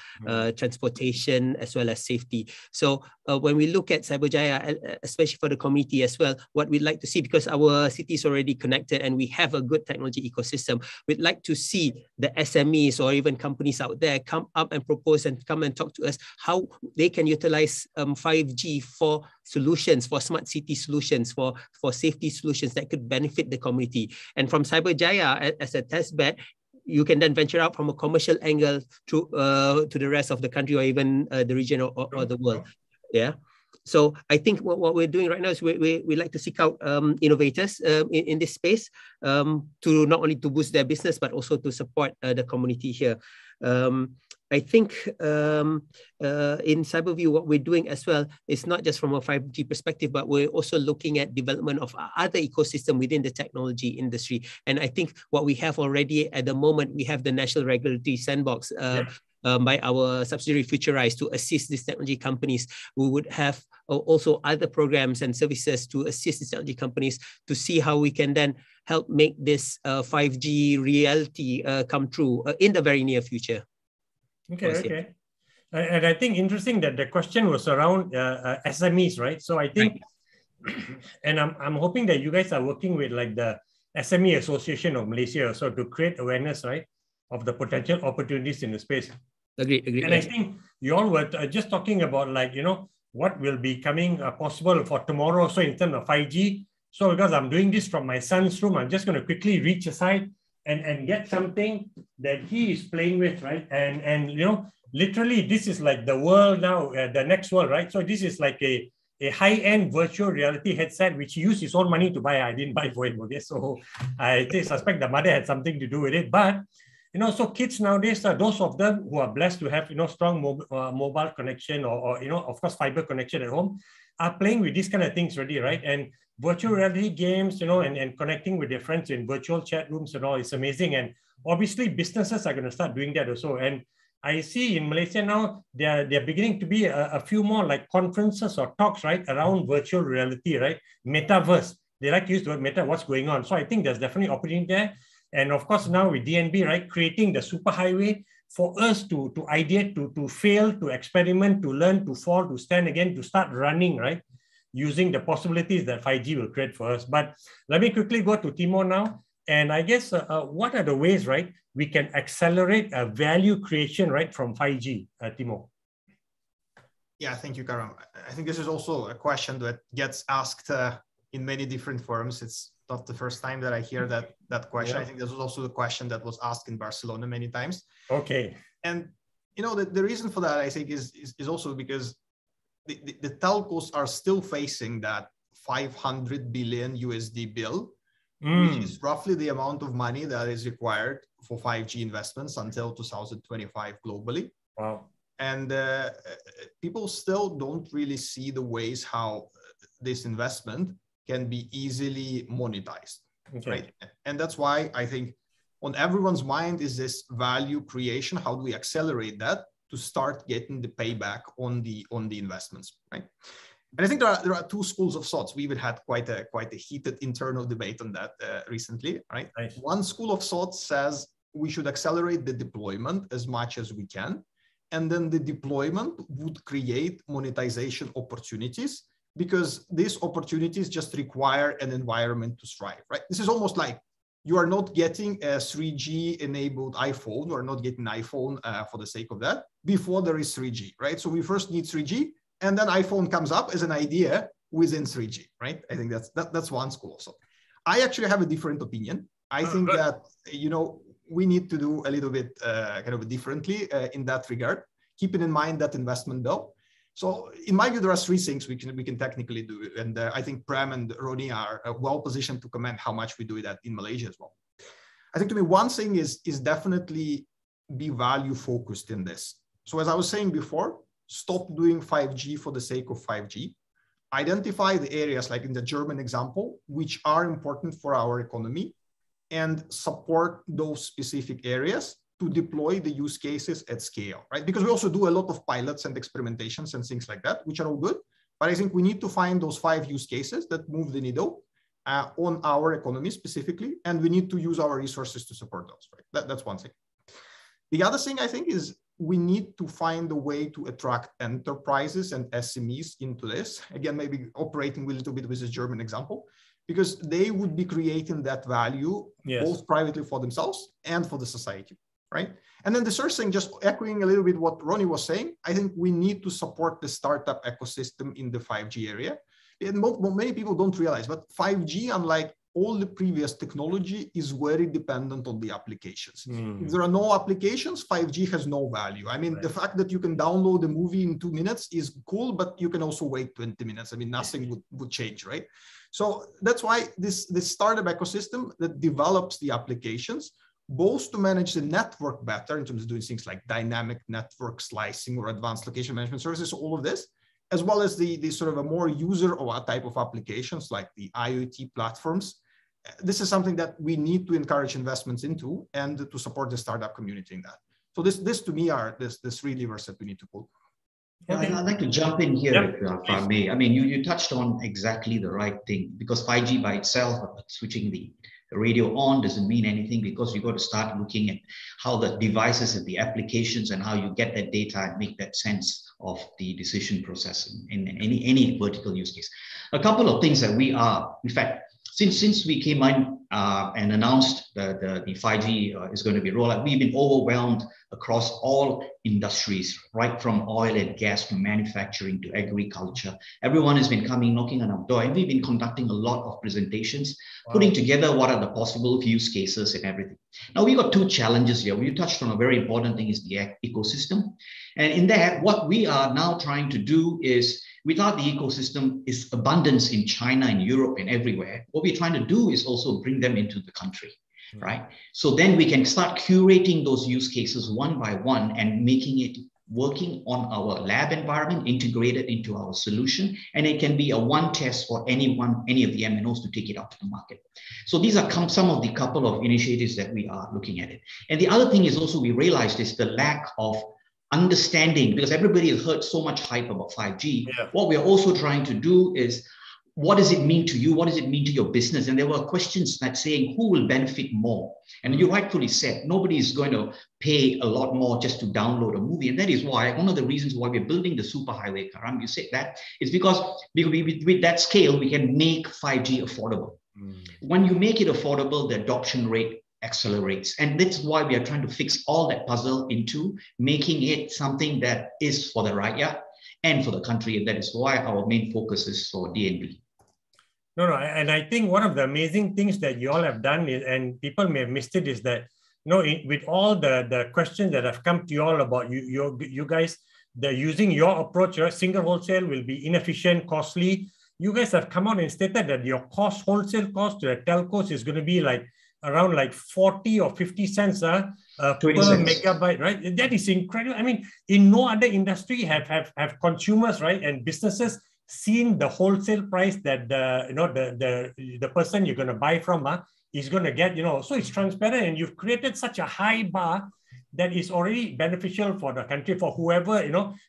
transportation, as well as safety. So when we look at Cyberjaya, especially for the community as well, what we'd like to see, because our city is already connected and we have a good technology ecosystem, we'd like to see the SMEs or even companies out there come up and propose and come and talk to us how they can utilize 5G for solutions, for smart city solutions, for safety solutions that could benefit the community. And from Cyberjaya as a test bed, you can then venture out from a commercial angle to the rest of the country or even the region or the world. Yeah. So I think what we're doing right now is we like to seek out innovators in this space to not only to boost their business, but also to support the community here. I think in Cyberview, what we're doing as well is not just from a 5G perspective, but we're also looking at development of other ecosystem within the technology industry. And I think what we have already at the moment, we have the National Regulatory Sandbox by our subsidiary Futurize to assist these technology companies. We would have also other programs and services to assist these technology companies to see how we can then help make this 5G reality come true in the very near future. Okay. And I think interesting that the question was around SMEs, right? So I think, and I'm hoping that you guys are working with like the SME Association of Malaysia, so to create awareness, right, of the potential opportunities in the space. Agreed. And I think you all were just talking about like, what will be coming possible for tomorrow. So in terms of 5G, so because I'm doing this from my son's room, I'm just going to quickly reach aside and get something that he is playing with, right? And literally this is like the world now, the next world, right? So this is like a high-end virtual reality headset, which he used his own money to buy. I didn't buy for him, okay? So I suspect the mother had something to do with it. But, so kids nowadays, those of them who are blessed to have, strong mobile connection or of course, fiber connection at home, are playing with these kind of things already, right? And virtual reality games, and connecting with their friends in virtual chat rooms and all. It's amazing. And obviously businesses are going to start doing that also. And I see in Malaysia now, they're beginning to be a few more like conferences or talks, right, around virtual reality, right? Metaverse. They like to use the word meta, what's going on. So I think there's definitely opportunity there. And of course, now with DNB, right, creating the superhighway for us to ideate, to fail, to experiment, to learn, to fall, to stand again, to start running, right? Using the possibilities that 5G will create for us. But let me quickly go to Timur now. And I guess what are the ways, right, we can accelerate value creation, right, from 5G, Timur? Yeah, thank you, Karam. I think this is also a question that gets asked in many different forums. It's not the first time that I hear that question. Yeah. I think this was also the question that was asked in Barcelona many times. Okay. And the reason for that, I think, is also because the telcos are still facing that 500 billion USD bill, which is roughly the amount of money that is required for 5G investments until 2025 globally. Wow. And people still don't really see the ways how this investment can be easily monetized, okay. Right? And that's why I think on everyone's mind is this value creation. How do we accelerate that to start getting the payback on the investments, right? And I think there are two schools of thoughts. We even had quite a heated internal debate on that recently, right? Nice. One school of thought says we should accelerate the deployment as much as we can, and then the deployment would create monetization opportunities, because these opportunities just require an environment to thrive, right? This is almost like you are not getting a 3G enabled iPhone, or not getting an iPhone for the sake of that before there is 3G, right? So we first need 3G, and then iPhone comes up as an idea within 3G, right? I think that's one school also. I actually have a different opinion. I think that, we need to do a little bit kind of differently in that regard, keeping in mind that investment though. So in my view, there are three things we can technically do. And I think Prem and Roni are well positioned to comment how much we do that in Malaysia as well. I think to me, one thing is definitely be value focused in this. So as I was saying before, stop doing 5G for the sake of 5G. Identify the areas, like in the German example, which are important for our economy, and support those specific areas to deploy the use cases at scale, right? Because we also do a lot of pilots and experimentations and things like that, which are all good. But I think we need to find those 5 use cases that move the needle on our economy specifically, and we need to use our resources to support those, right? That's one thing. The other thing I think is we need to find a way to attract enterprises and SMEs into this. Again, maybe operating a little bit with this German example, because they would be creating that value, yes, both privately for themselves and for the society, right? And then the third thing, just echoing a little bit what Roni was saying, I think we need to support the startup ecosystem in the 5G area. And many people don't realize, but 5G, unlike all the previous technology, is very dependent on the applications. If there are no applications, 5G has no value. I mean, right, the fact that you can download a movie in 2 minutes is cool, but you can also wait 20 minutes. I mean, nothing would change, right? So that's why this startup ecosystem that develops the applications, both to manage the network better in terms of doing things like dynamic network slicing or advanced location management services, all of this, as well as the sort of a more user or a type of applications like the IoT platforms. This is something that we need to encourage investments into and to support the startup community in that. So this to me are the 3 levers that we need to pull. Okay. I'd like to jump in here, if I may. I mean, you touched on exactly the right thing, because 5G by itself, switching the radio on doesn't mean anything, because you got to start looking at how the devices and the applications and how you get that data and make that sense of the decision process in any vertical use case. A couple of things that we are, in fact, since we came in and announced the 5G is going to be rolled out, we've been overwhelmed across all industries, right from oil and gas to manufacturing to agriculture. Everyone has been coming, knocking on our door, and we've been conducting a lot of presentations, putting together what are the possible use cases and everything. Now, we got 2 challenges here. You touched on a very important thing, is the ecosystem. And in that, what we are now trying to do is, we thought the ecosystem is abundance in China and Europe and everywhere. What we're trying to do is also bring them into the country, right? So then we can start curating those use cases one by one and making it working on our lab environment, integrated into our solution, and it can be a one test for any of the MNOs to take it out to the market. So these are some of the couple of initiatives that we are looking at it. And the other thing is also we realized is the lack of understanding, because everybody has heard so much hype about 5G. Yeah. What we are also trying to do is, what does it mean to you? What does it mean to your business? And there were questions that saying, who will benefit more? And you rightfully said, nobody is going to pay a lot more just to download a movie. And that is why, one of the reasons why we're building the superhighway, Karam, you said that, is because with that scale, we can make 5G affordable. When you make it affordable, the adoption rate accelerates. And that's why we are trying to fix all that puzzle into making it something that is for the rakyat and for the country. And that is why our main focus is for DNB. No, and I think one of the amazing things that you all have done is, and people may have missed it, is that, with all the questions that have come to you all about you guys, they're using your approach, your single wholesale will be inefficient, costly. You guys have come out and stated that your wholesale cost to the telcos is going to be around 40 or 50 cents per megabyte, right? That is incredible. I mean, in no other industry have consumers, right, and businesses seen the wholesale price that the person you're going to buy from is going to get, so it's transparent, and you've created such a high bar that is already beneficial for the country, for whoever,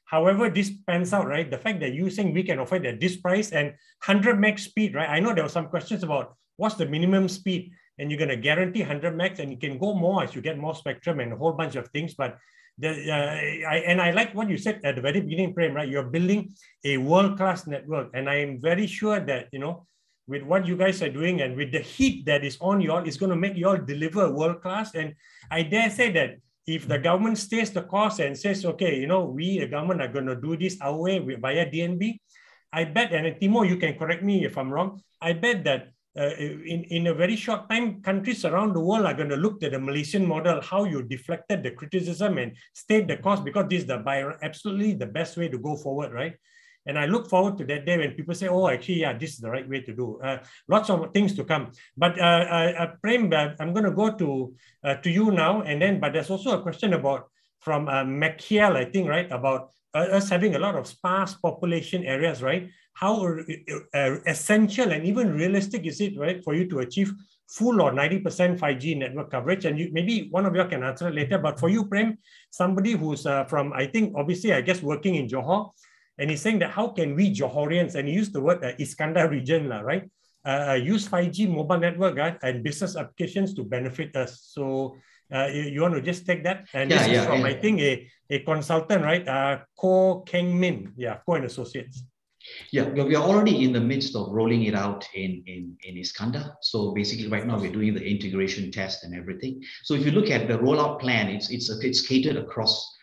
however this pans out, right? The fact that you're saying we can offer it at this price and 100 meg speed, right? I know there were some questions about what's the minimum speed, and you're going to guarantee 100 megs, and you can go more as you get more spectrum and a whole bunch of things. But I like what you said at the very beginning, Prem, right? You're building a world-class network. And I am very sure that, with what you guys are doing and with the heat that is on you all, it's going to make you all deliver world-class. And I dare say that if the government stays the course and says, okay, we, the government, are going to do this our way via DNB, I bet, and Timur, you can correct me if I'm wrong, I bet that in a very short time, countries around the world are going to look at the Malaysian model, how you deflected the criticism and stayed the cost, because this is absolutely the best way to go forward, right? And I look forward to that day when people say, oh, actually, yeah, this is the right way to do. Lots of things to come. But Prem, I'm going to go to you now. And then, but there's also a question from McKinsey, I think, right, about us having a lot of sparse population areas, right? How essential and even realistic is it, right, for you to achieve full or 90% 5G network coverage? And maybe one of you can answer it later. But for you, Prem, somebody who's from, I think, obviously, I guess, working in Johor, and he's saying that how can we Johorians, and he used the word Iskandar region, right, use 5G mobile network and business applications to benefit us. So you want to just take that? And this is from, I think, a consultant, right? Ko Keng Min, Ko and Associates. Yeah, we are already in the midst of rolling it out in Iskandar. So basically right now we're doing the integration test and everything. So if you look at the rollout plan, it's catered across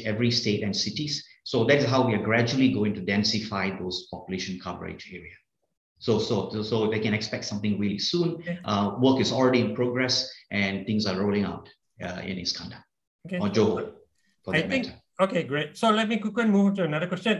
every state and cities. So that is how we are gradually going to densify those population coverage area. So they can expect something really soon. Work is already in progress and things are rolling out in Iskandar or Johor. Okay, great. So let me quickly move to another question.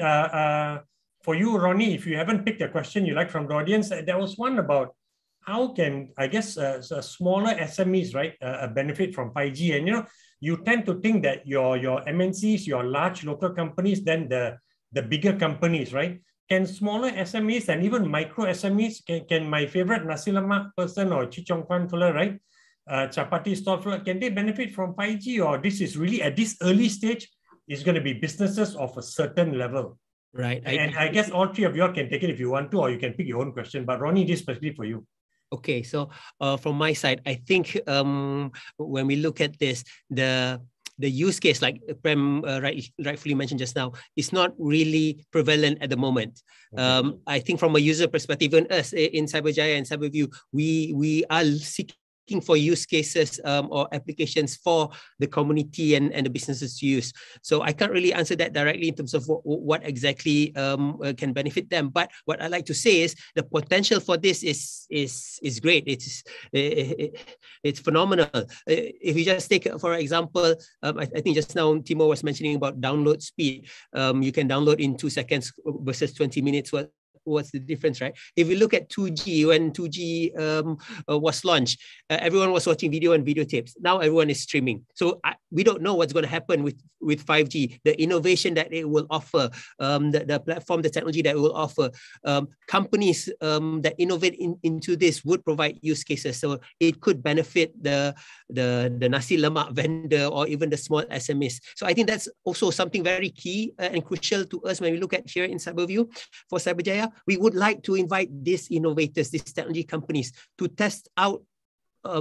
For you, Roni, if you haven't picked a question you like from the audience, there was one about how can, I guess, smaller SMEs, right, benefit from 5G? And, you tend to think that your MNCs, your large local companies, then the bigger companies, right? Can smaller SMEs and even micro SMEs, can my favorite nasi lemak person or chichong kwan fella, right, chapati stall fella, can they benefit from 5G? Or this is really, at this early stage, is going to be businesses of a certain level? Right. And I guess all three of you can take it if you want to, or you can pick your own question. But Roni, this is specifically for you. Okay, so from my side, I think when we look at this, the use case, like Prem rightfully mentioned just now, is not really prevalent at the moment. Okay. I think from a user perspective, even us in Cyberjaya and Cyberview, we are seeking for use cases or applications for the community and the businesses to use. So I can't really answer that directly in terms of what exactly can benefit them. But what I like to say is the potential for this is great. It's phenomenal. If you just take, for example, I think just now Timur was mentioning about download speed. You can download in 2 seconds versus 20 minutes what's the difference, right? If we look at 2G, when 2G was launched, everyone was watching video and videotapes. Now everyone is streaming. So we don't know what's going to happen with 5G, the innovation that it will offer, the platform, the technology that it will offer. Companies that innovate into this would provide use cases. So it could benefit the nasi lemak vendor or even the small SMEs. So I think that's also something very key and crucial to us when we look at here in Cyberview. For Cyberjaya, we would like to invite these innovators, these technology companies to test out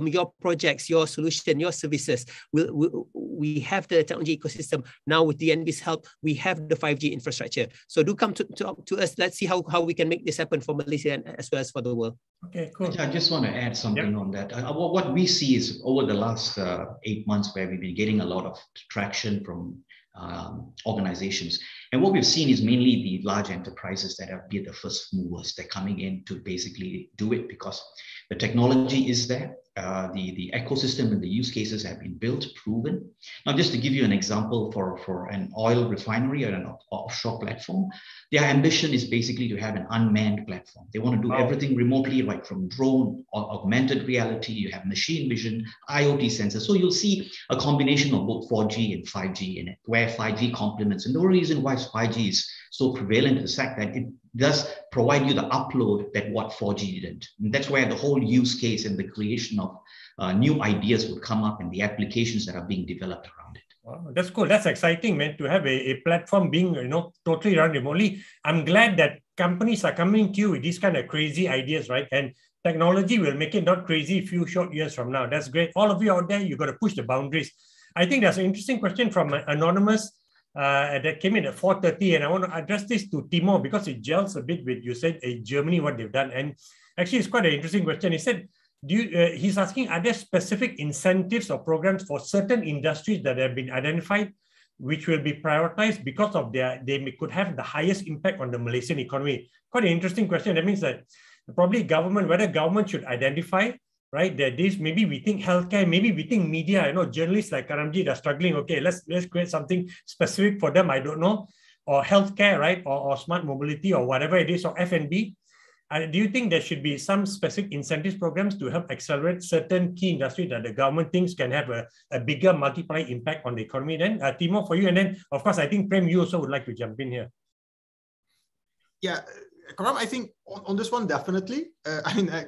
your projects, your solution, your services. We have the technology ecosystem. Now with DNB's help, we have the 5G infrastructure. So do come to us. Let's see how we can make this happen for Malaysia as well as for the world. Okay, cool. I just want to add something on that. What we see is over the last 8 months where we've been getting a lot of traction from organizations. And what we've seen is mainly the large enterprises that have been the first movers. They're coming in to basically do it because the technology is there. The ecosystem and the use cases have been built, proven. Now, just to give you an example for an oil refinery or an offshore platform, their ambition is basically to have an unmanned platform. They want to do everything remotely, right from drone or augmented reality. You have machine vision, IoT sensors. So you'll see a combination of both 4G and 5G in it, where 5G complements. And the reason why 5G is so prevalent is the fact that it does provide you the upload that what 4G didn't. And that's where the whole use case and the creation of new ideas would come up and the applications that are being developed around it. Wow, that's cool. That's exciting, man, to have a platform being, totally run remotely. I'm glad that companies are coming to you with these kind of crazy ideas, right? And technology will make it not crazy a few short years from now. That's great. All of you out there, you got to push the boundaries. I think there's an interesting question from Anonymous that came in at 4:30, and I want to address this to Timur because it gels a bit with, you said, Germany, what they've done. And actually, it's quite an interesting question. He said, he's asking, are there specific incentives or programs for certain industries that have been identified which will be prioritized because of could have the highest impact on the Malaysian economy? Quite an interesting question. That means that probably whether government should identify, right, that this, maybe we think healthcare, maybe we think media, journalists like Karamjit are struggling. Okay, let's create something specific for them. I don't know, or healthcare, right, or smart mobility or whatever it is, or F&B. Do you think there should be some specific incentives programs to help accelerate certain key industries that the government thinks can have a bigger multiplier impact on the economy? Then, Timur, for you, and then, of course, I think Prem, you also would like to jump in here. Yeah, Karam, I think on this one, definitely.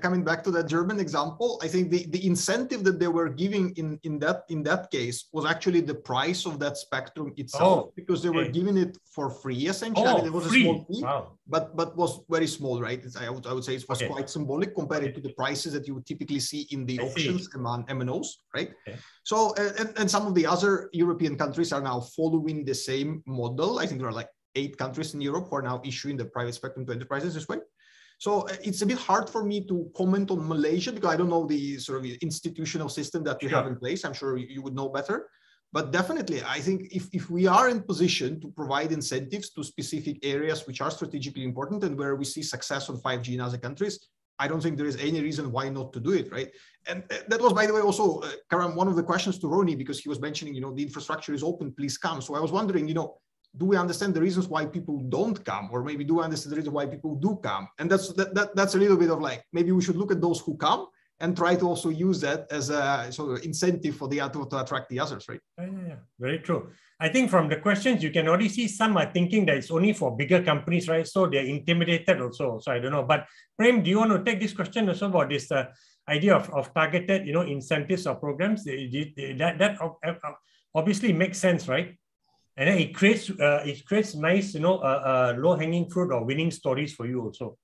Coming back to that German example, I think the incentive that they were giving in that case was actually the price of that spectrum itself, because they were giving it for free, essentially. It was free. A small fee, but was very small, right? I would say it was quite symbolic compared to the prices that you would typically see in the auctions among MNOs, right? So, and some of the other European countries are now following the same model. I think there are like 8 countries in Europe who are now issuing the private spectrum to enterprises this way. So it's a bit hard for me to comment on Malaysia because I don't know the sort of institutional system that we have in place. I'm sure you would know better. But definitely, I think if we are in position to provide incentives to specific areas which are strategically important and where we see success on 5G in other countries, I don't think there is any reason why not to do it, right? And that was, by the way, also, Karam, one of the questions to Roni, because he was mentioning, the infrastructure is open, please come. So I was wondering, do we understand the reasons why people don't come, or maybe do we understand the reason why people do come? And that's a little bit of like, maybe we should look at those who come and try to also use that as a sort of incentive for to attract the others, right? Yeah, very true. I think from the questions, you can already see some are thinking that it's only for bigger companies, right? So they're intimidated also. So I don't know. But Prem, do you want to take this question also about this idea of targeted, incentives or programs? That obviously makes sense, right? And then it creates nice, low-hanging fruit or winning stories for you also.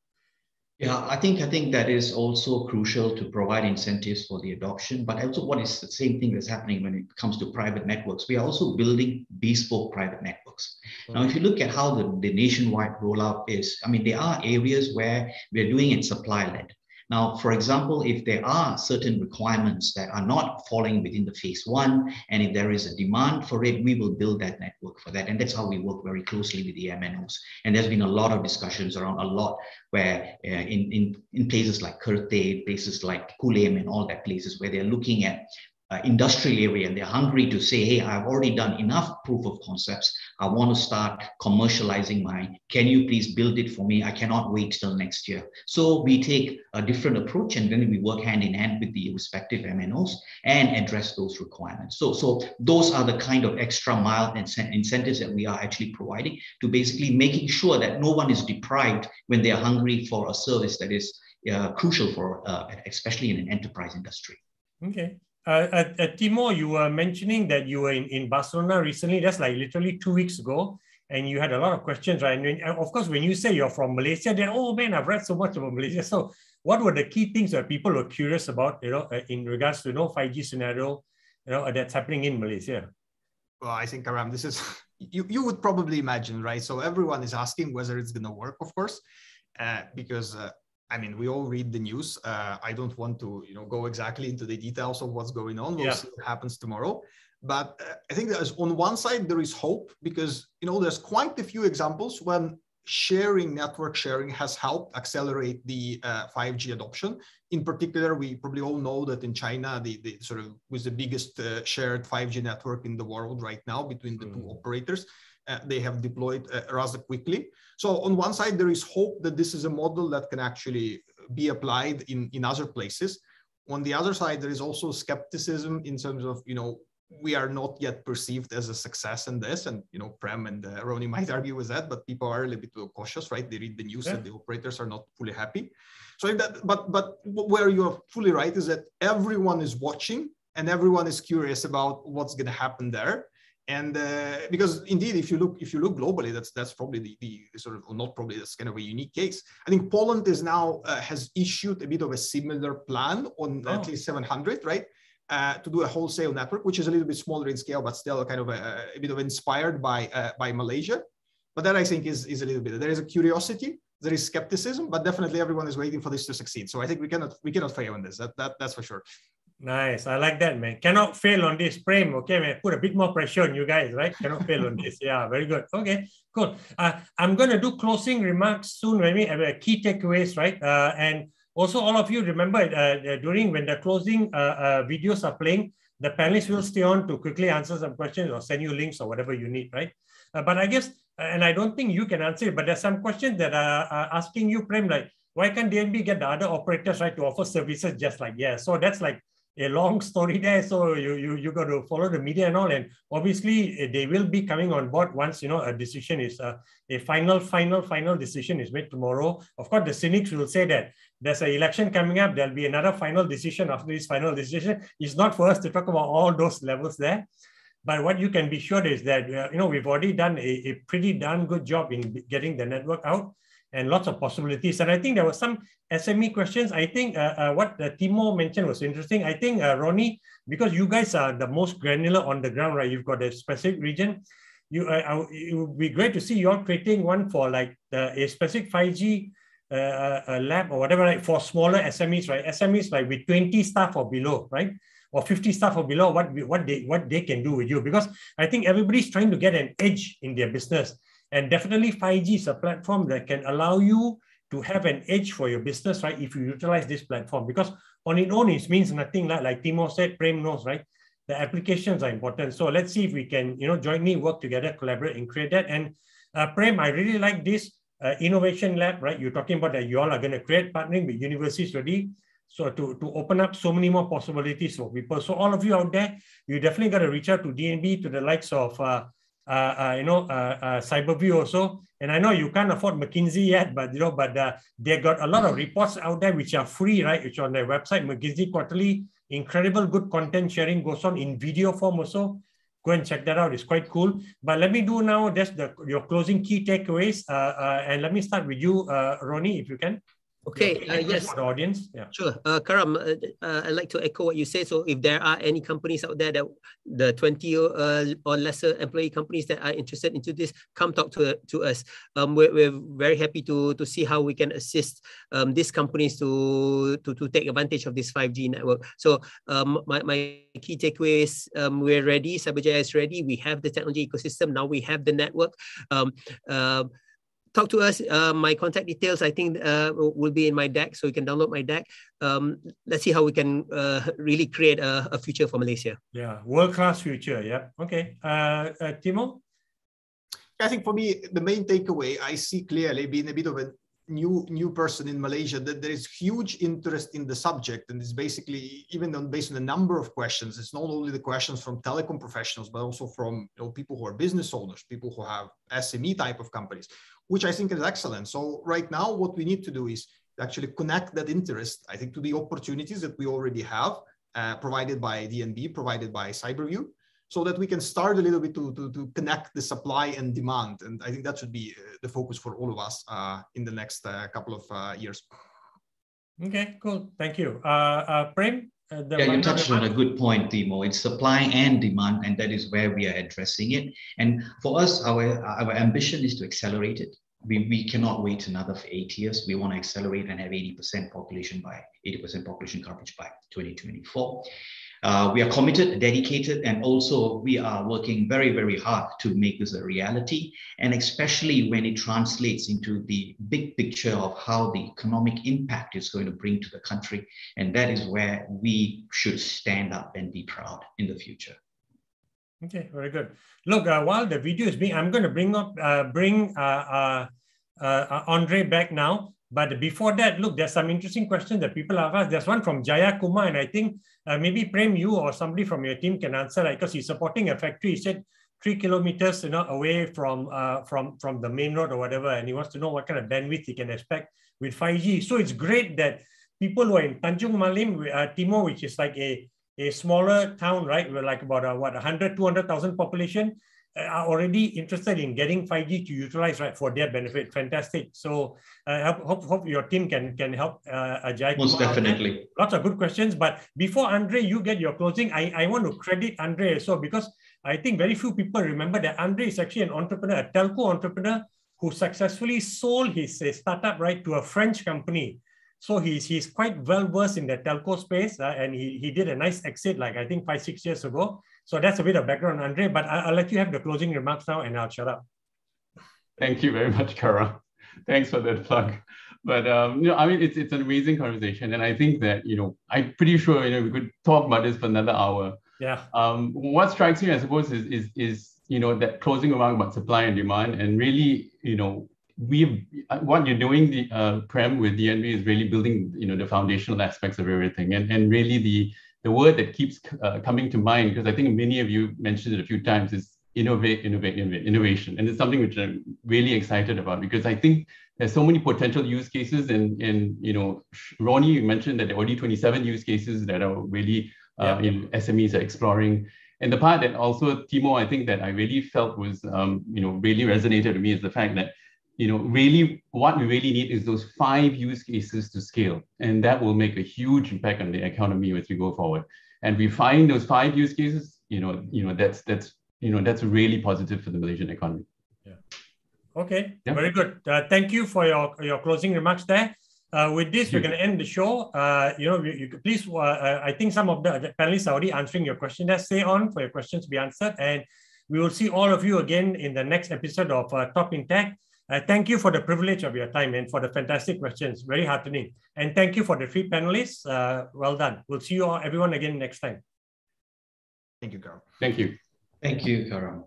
Yeah, I think that is also crucial to provide incentives for the adoption. But also, what is the same thing that's happening when it comes to private networks? We are also building bespoke private networks. Now, if you look at how the nationwide rollout is, there are areas where we're doing it supply-led. Now, for example, if there are certain requirements that are not falling within the phase 1, and if there is a demand for it, we will build that network for that. And that's how we work very closely with the MNOs. And there's been a lot of discussions around a lot where in places like Kerteh, places like Kulim and all that places where they're looking at industrial area and they're hungry to say, hey, I've already done enough proof of concepts. I want to start commercializing mine. Can you please build it for me? I cannot wait till next year. So we take a different approach and then we work hand in hand with the respective MNOs and address those requirements. So those are the kind of extra mile incentives that we are actually providing to basically making sure that no one is deprived when they are hungry for a service that is crucial for, especially in an enterprise industry. Okay. Timur, you were mentioning that you were in Barcelona recently. That's like literally 2 weeks ago, and you had a lot of questions, right? And of course, when you say you're from Malaysia, then, oh man, I've read so much about Malaysia. So what were the key things that people were curious about, in regards to, 5G scenario, that's happening in Malaysia? Well, I think, Karam, this is, you would probably imagine, right? So everyone is asking whether it's going to work, of course, because I mean, we all read the news. I don't want to, go exactly into the details of what's going on. We'll see what happens tomorrow. But I think that on one side, there is hope because, there's quite a few examples when network sharing has helped accelerate the 5G adoption. In particular, we probably all know that in China, the sort of was the biggest shared 5G network in the world right now between the two operators. They have deployed rather quickly. So on one side, there is hope that this is a model that can actually be applied in other places. On the other side, there is also skepticism in terms of, we are not yet perceived as a success in this. And, Prem and Roni might argue with that, but people are a little bit cautious, right? They read the news that the operators are not fully happy. So but where you are fully right is that everyone is watching and everyone is curious about what's going to happen there. And because indeed, if you look globally, that's probably the sort of, or not probably, that's kind of a unique case. I think Poland is now has issued a bit of a similar plan on at least 700, right? To do a wholesale network, which is a little bit smaller in scale, but still kind of a bit of inspired by Malaysia. But that I think is a little bit, there is a curiosity, there is skepticism, but definitely everyone is waiting for this to succeed. So I think we cannot fail on this. That's for sure. Nice. I like that, man. Cannot fail on this, Prem. Okay, man. Put a bit more pressure on you guys, right? Cannot fail on this. Yeah, very good. Okay, cool. I'm going to do closing remarks soon when we have key takeaways, right? And also, all of you remember when the closing videos are playing, the panelists will stay on to quickly answer some questions or send you links or whatever you need, right? But I guess, and I don't think you can answer it, but there's some questions that are asking you, Prem, like, why can't DNB get the other operators, right, to offer services just like, so that's like a long story there. So you got to follow the media and all, and obviously they will be coming on board once a decision is a final decision is made tomorrow. Of course, the cynics will say that there's an election coming up. There'll be another final decision after this final decision. It's not for us to talk about all those levels there. But what you can be sure is that we've already done a pretty darn good job in getting the network out. And lots of possibilities. And I think there were some SME questions. I think what Timur mentioned was interesting. I think, Roni, because you guys are the most granular on the ground, right? You've got a specific region. It would be great to see you all creating one for like a specific 5G lab or whatever, right? For smaller SMEs, right? SMEs like with 20 staff or below, right? Or 50 staff or below, what they can do with you. Because I think everybody's trying to get an edge in their business. And definitely 5G is a platform that can allow you to have an edge for your business, right? If you utilize this platform, because on its own, it means nothing. Like Timur said, Prem knows, right? The applications are important. So let's see if we can, jointly work together, collaborate and create that. And Prem, I really like this innovation lab, right? You're talking about that you all are going to create partnering with universities already. So to open up so many more possibilities for people. So all of you out there, you definitely got to reach out to DNB, to the likes of Cyberview also. And I know you can't afford McKinsey yet, but they got a lot of reports out there which are free, right? Which are on their website, McKinsey Quarterly. Incredible good content sharing goes on in video form also. Go and check that out. It's quite cool. But let me do now just your closing key takeaways. And let me start with you, Roni, if you can. Okay, yes. For the audience. Yeah. Sure. Karam, I'd like to echo what you said. So if there are any companies out there that the 20 or lesser employee companies that are interested into this, come talk to us. We're very happy to see how we can assist these companies to take advantage of this 5G network. So my key takeaway is we're ready. Cyberjaya is ready. We have the technology ecosystem. Now we have the network. talk to us. My contact details, I think, will be in my deck, so you can download my deck. Let's see how we can really create a future for Malaysia. Yeah, world-class future. Yeah. Okay. Timur? I think for me, the main takeaway I see clearly, being a bit of a new person in Malaysia, that there is huge interest in the subject, and it's basically based on the number of questions. It's not only the questions from telecom professionals, but also from people who are business owners, people who have SME type of companies, which I think is excellent. So right now, what we need to do is actually connect that interest, I think, to the opportunities that we already have, provided by DNB, provided by Cyberview, so that we can start a little bit to connect the supply and demand. And I think that should be the focus for all of us in the next couple of years. Okay, cool. Thank you. Prem? You touched on a good point, Timo. It's supply and demand, and that is where we are addressing it. And for us, our ambition is to accelerate it. We cannot wait another 8 years. We want to accelerate and have 80% population coverage by 2024. We are committed, dedicated, and also we are working very, very hard to make this a reality, and especially when it translates into the big picture of how the economic impact is going to bring to the country. And that is where we should stand up and be proud in the future. Okay, very good. Look, while the video is being, I'm going to bring Andre back now. But before that, look, there's some interesting questions that people have asked. There's one from Jaya Kumar, and I think maybe Prem, you or somebody from your team can answer, because he's supporting a factory. He said 3 kilometers, away from the main road or whatever, and he wants to know what kind of bandwidth he can expect with 5G. So it's great that people who are in Tanjung Malim, Timur, which is like a smaller town, right? We're like about 100, 200,000 population. Are already interested in getting 5G to utilize, right, for their benefit. Fantastic. So hope your team can help Ajay. Most definitely. Lots of good questions. But before Andre, you get your closing, I want to credit Andre also, because I think very few people remember that Andre is actually an entrepreneur, a telco entrepreneur who successfully sold his startup, right, to a French company. So he's quite well versed in the telco space, and he did a nice exit, like I think 5-6 years ago. So that's a bit of background, Andre, but I'll let you have the closing remarks now, and I'll shut up. Thank you very much, Kara. Thanks for that plug. But I mean, it's an amazing conversation, and I think that I'm pretty sure we could talk about this for another hour. Yeah. What strikes me, I suppose, is that closing remark about supply and demand, and really, what you're doing, Prem, with DNB is really building, the foundational aspects of everything, and really the word that keeps coming to mind, because I think many of you mentioned it a few times, is innovation. And it's something which I'm really excited about, because I think there's so many potential use cases. And Roni, you mentioned that there are already 27 use cases that are really SMEs are exploring. And the part that also, Timo, I think that I really felt was, really resonated with me is the fact that really what we really need is those 5 use cases to scale. And that will make a huge impact on the economy as we go forward. And we find those 5 use cases, that's really positive for the Malaysian economy. Yeah. Okay, very good. Thank you for your closing remarks there. With this, we're going to end the show. You could please, I think some of the panelists are already answering your question there. Stay on for your questions to be answered. And we will see all of you again in the next episode of Top in Tech. Thank you for the privilege of your time and for the fantastic questions. Very heartening. And thank you for the 3 panelists. Well done. We'll see you all, everyone again next time. Thank you, Karam. Thank you. Thank you, Karam.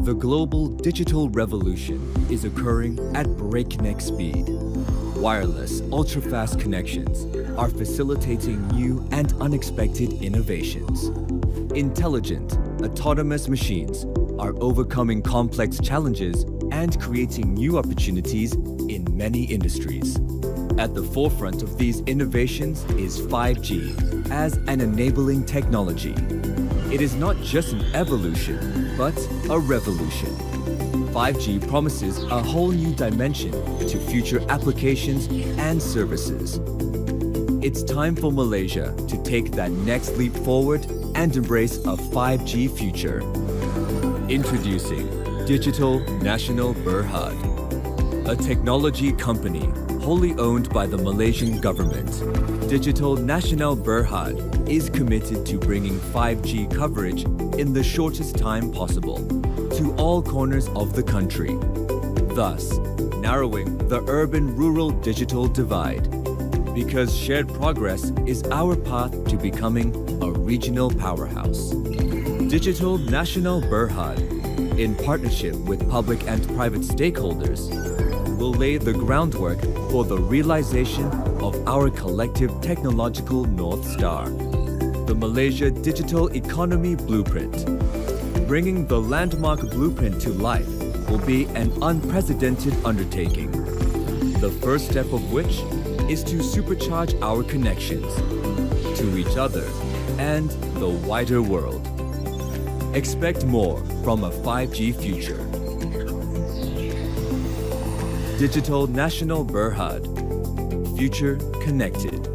The global digital revolution is occurring at breakneck speed. Wireless, ultra-fast connections are facilitating new and unexpected innovations. Intelligent, autonomous machines are overcoming complex challenges and creating new opportunities in many industries. At the forefront of these innovations is 5G as an enabling technology. It is not just an evolution, but a revolution. 5G promises a whole new dimension to future applications and services. It's time for Malaysia to take that next leap forward and embrace a 5G future. Introducing Digital Nasional Berhad, a technology company wholly owned by the Malaysian government. Digital Nasional Berhad is committed to bringing 5G coverage in the shortest time possible to all corners of the country, thus narrowing the urban-rural digital divide. Because shared progress is our path to becoming a regional powerhouse. Digital Nasional Berhad, in partnership with public and private stakeholders, will lay the groundwork for the realization of our collective technological North Star, the Malaysia Digital Economy Blueprint. Bringing the landmark blueprint to life will be an unprecedented undertaking, the first step of which is to supercharge our connections to each other and the wider world. Expect more from a 5G future. Digital Nasional Berhad, future connected.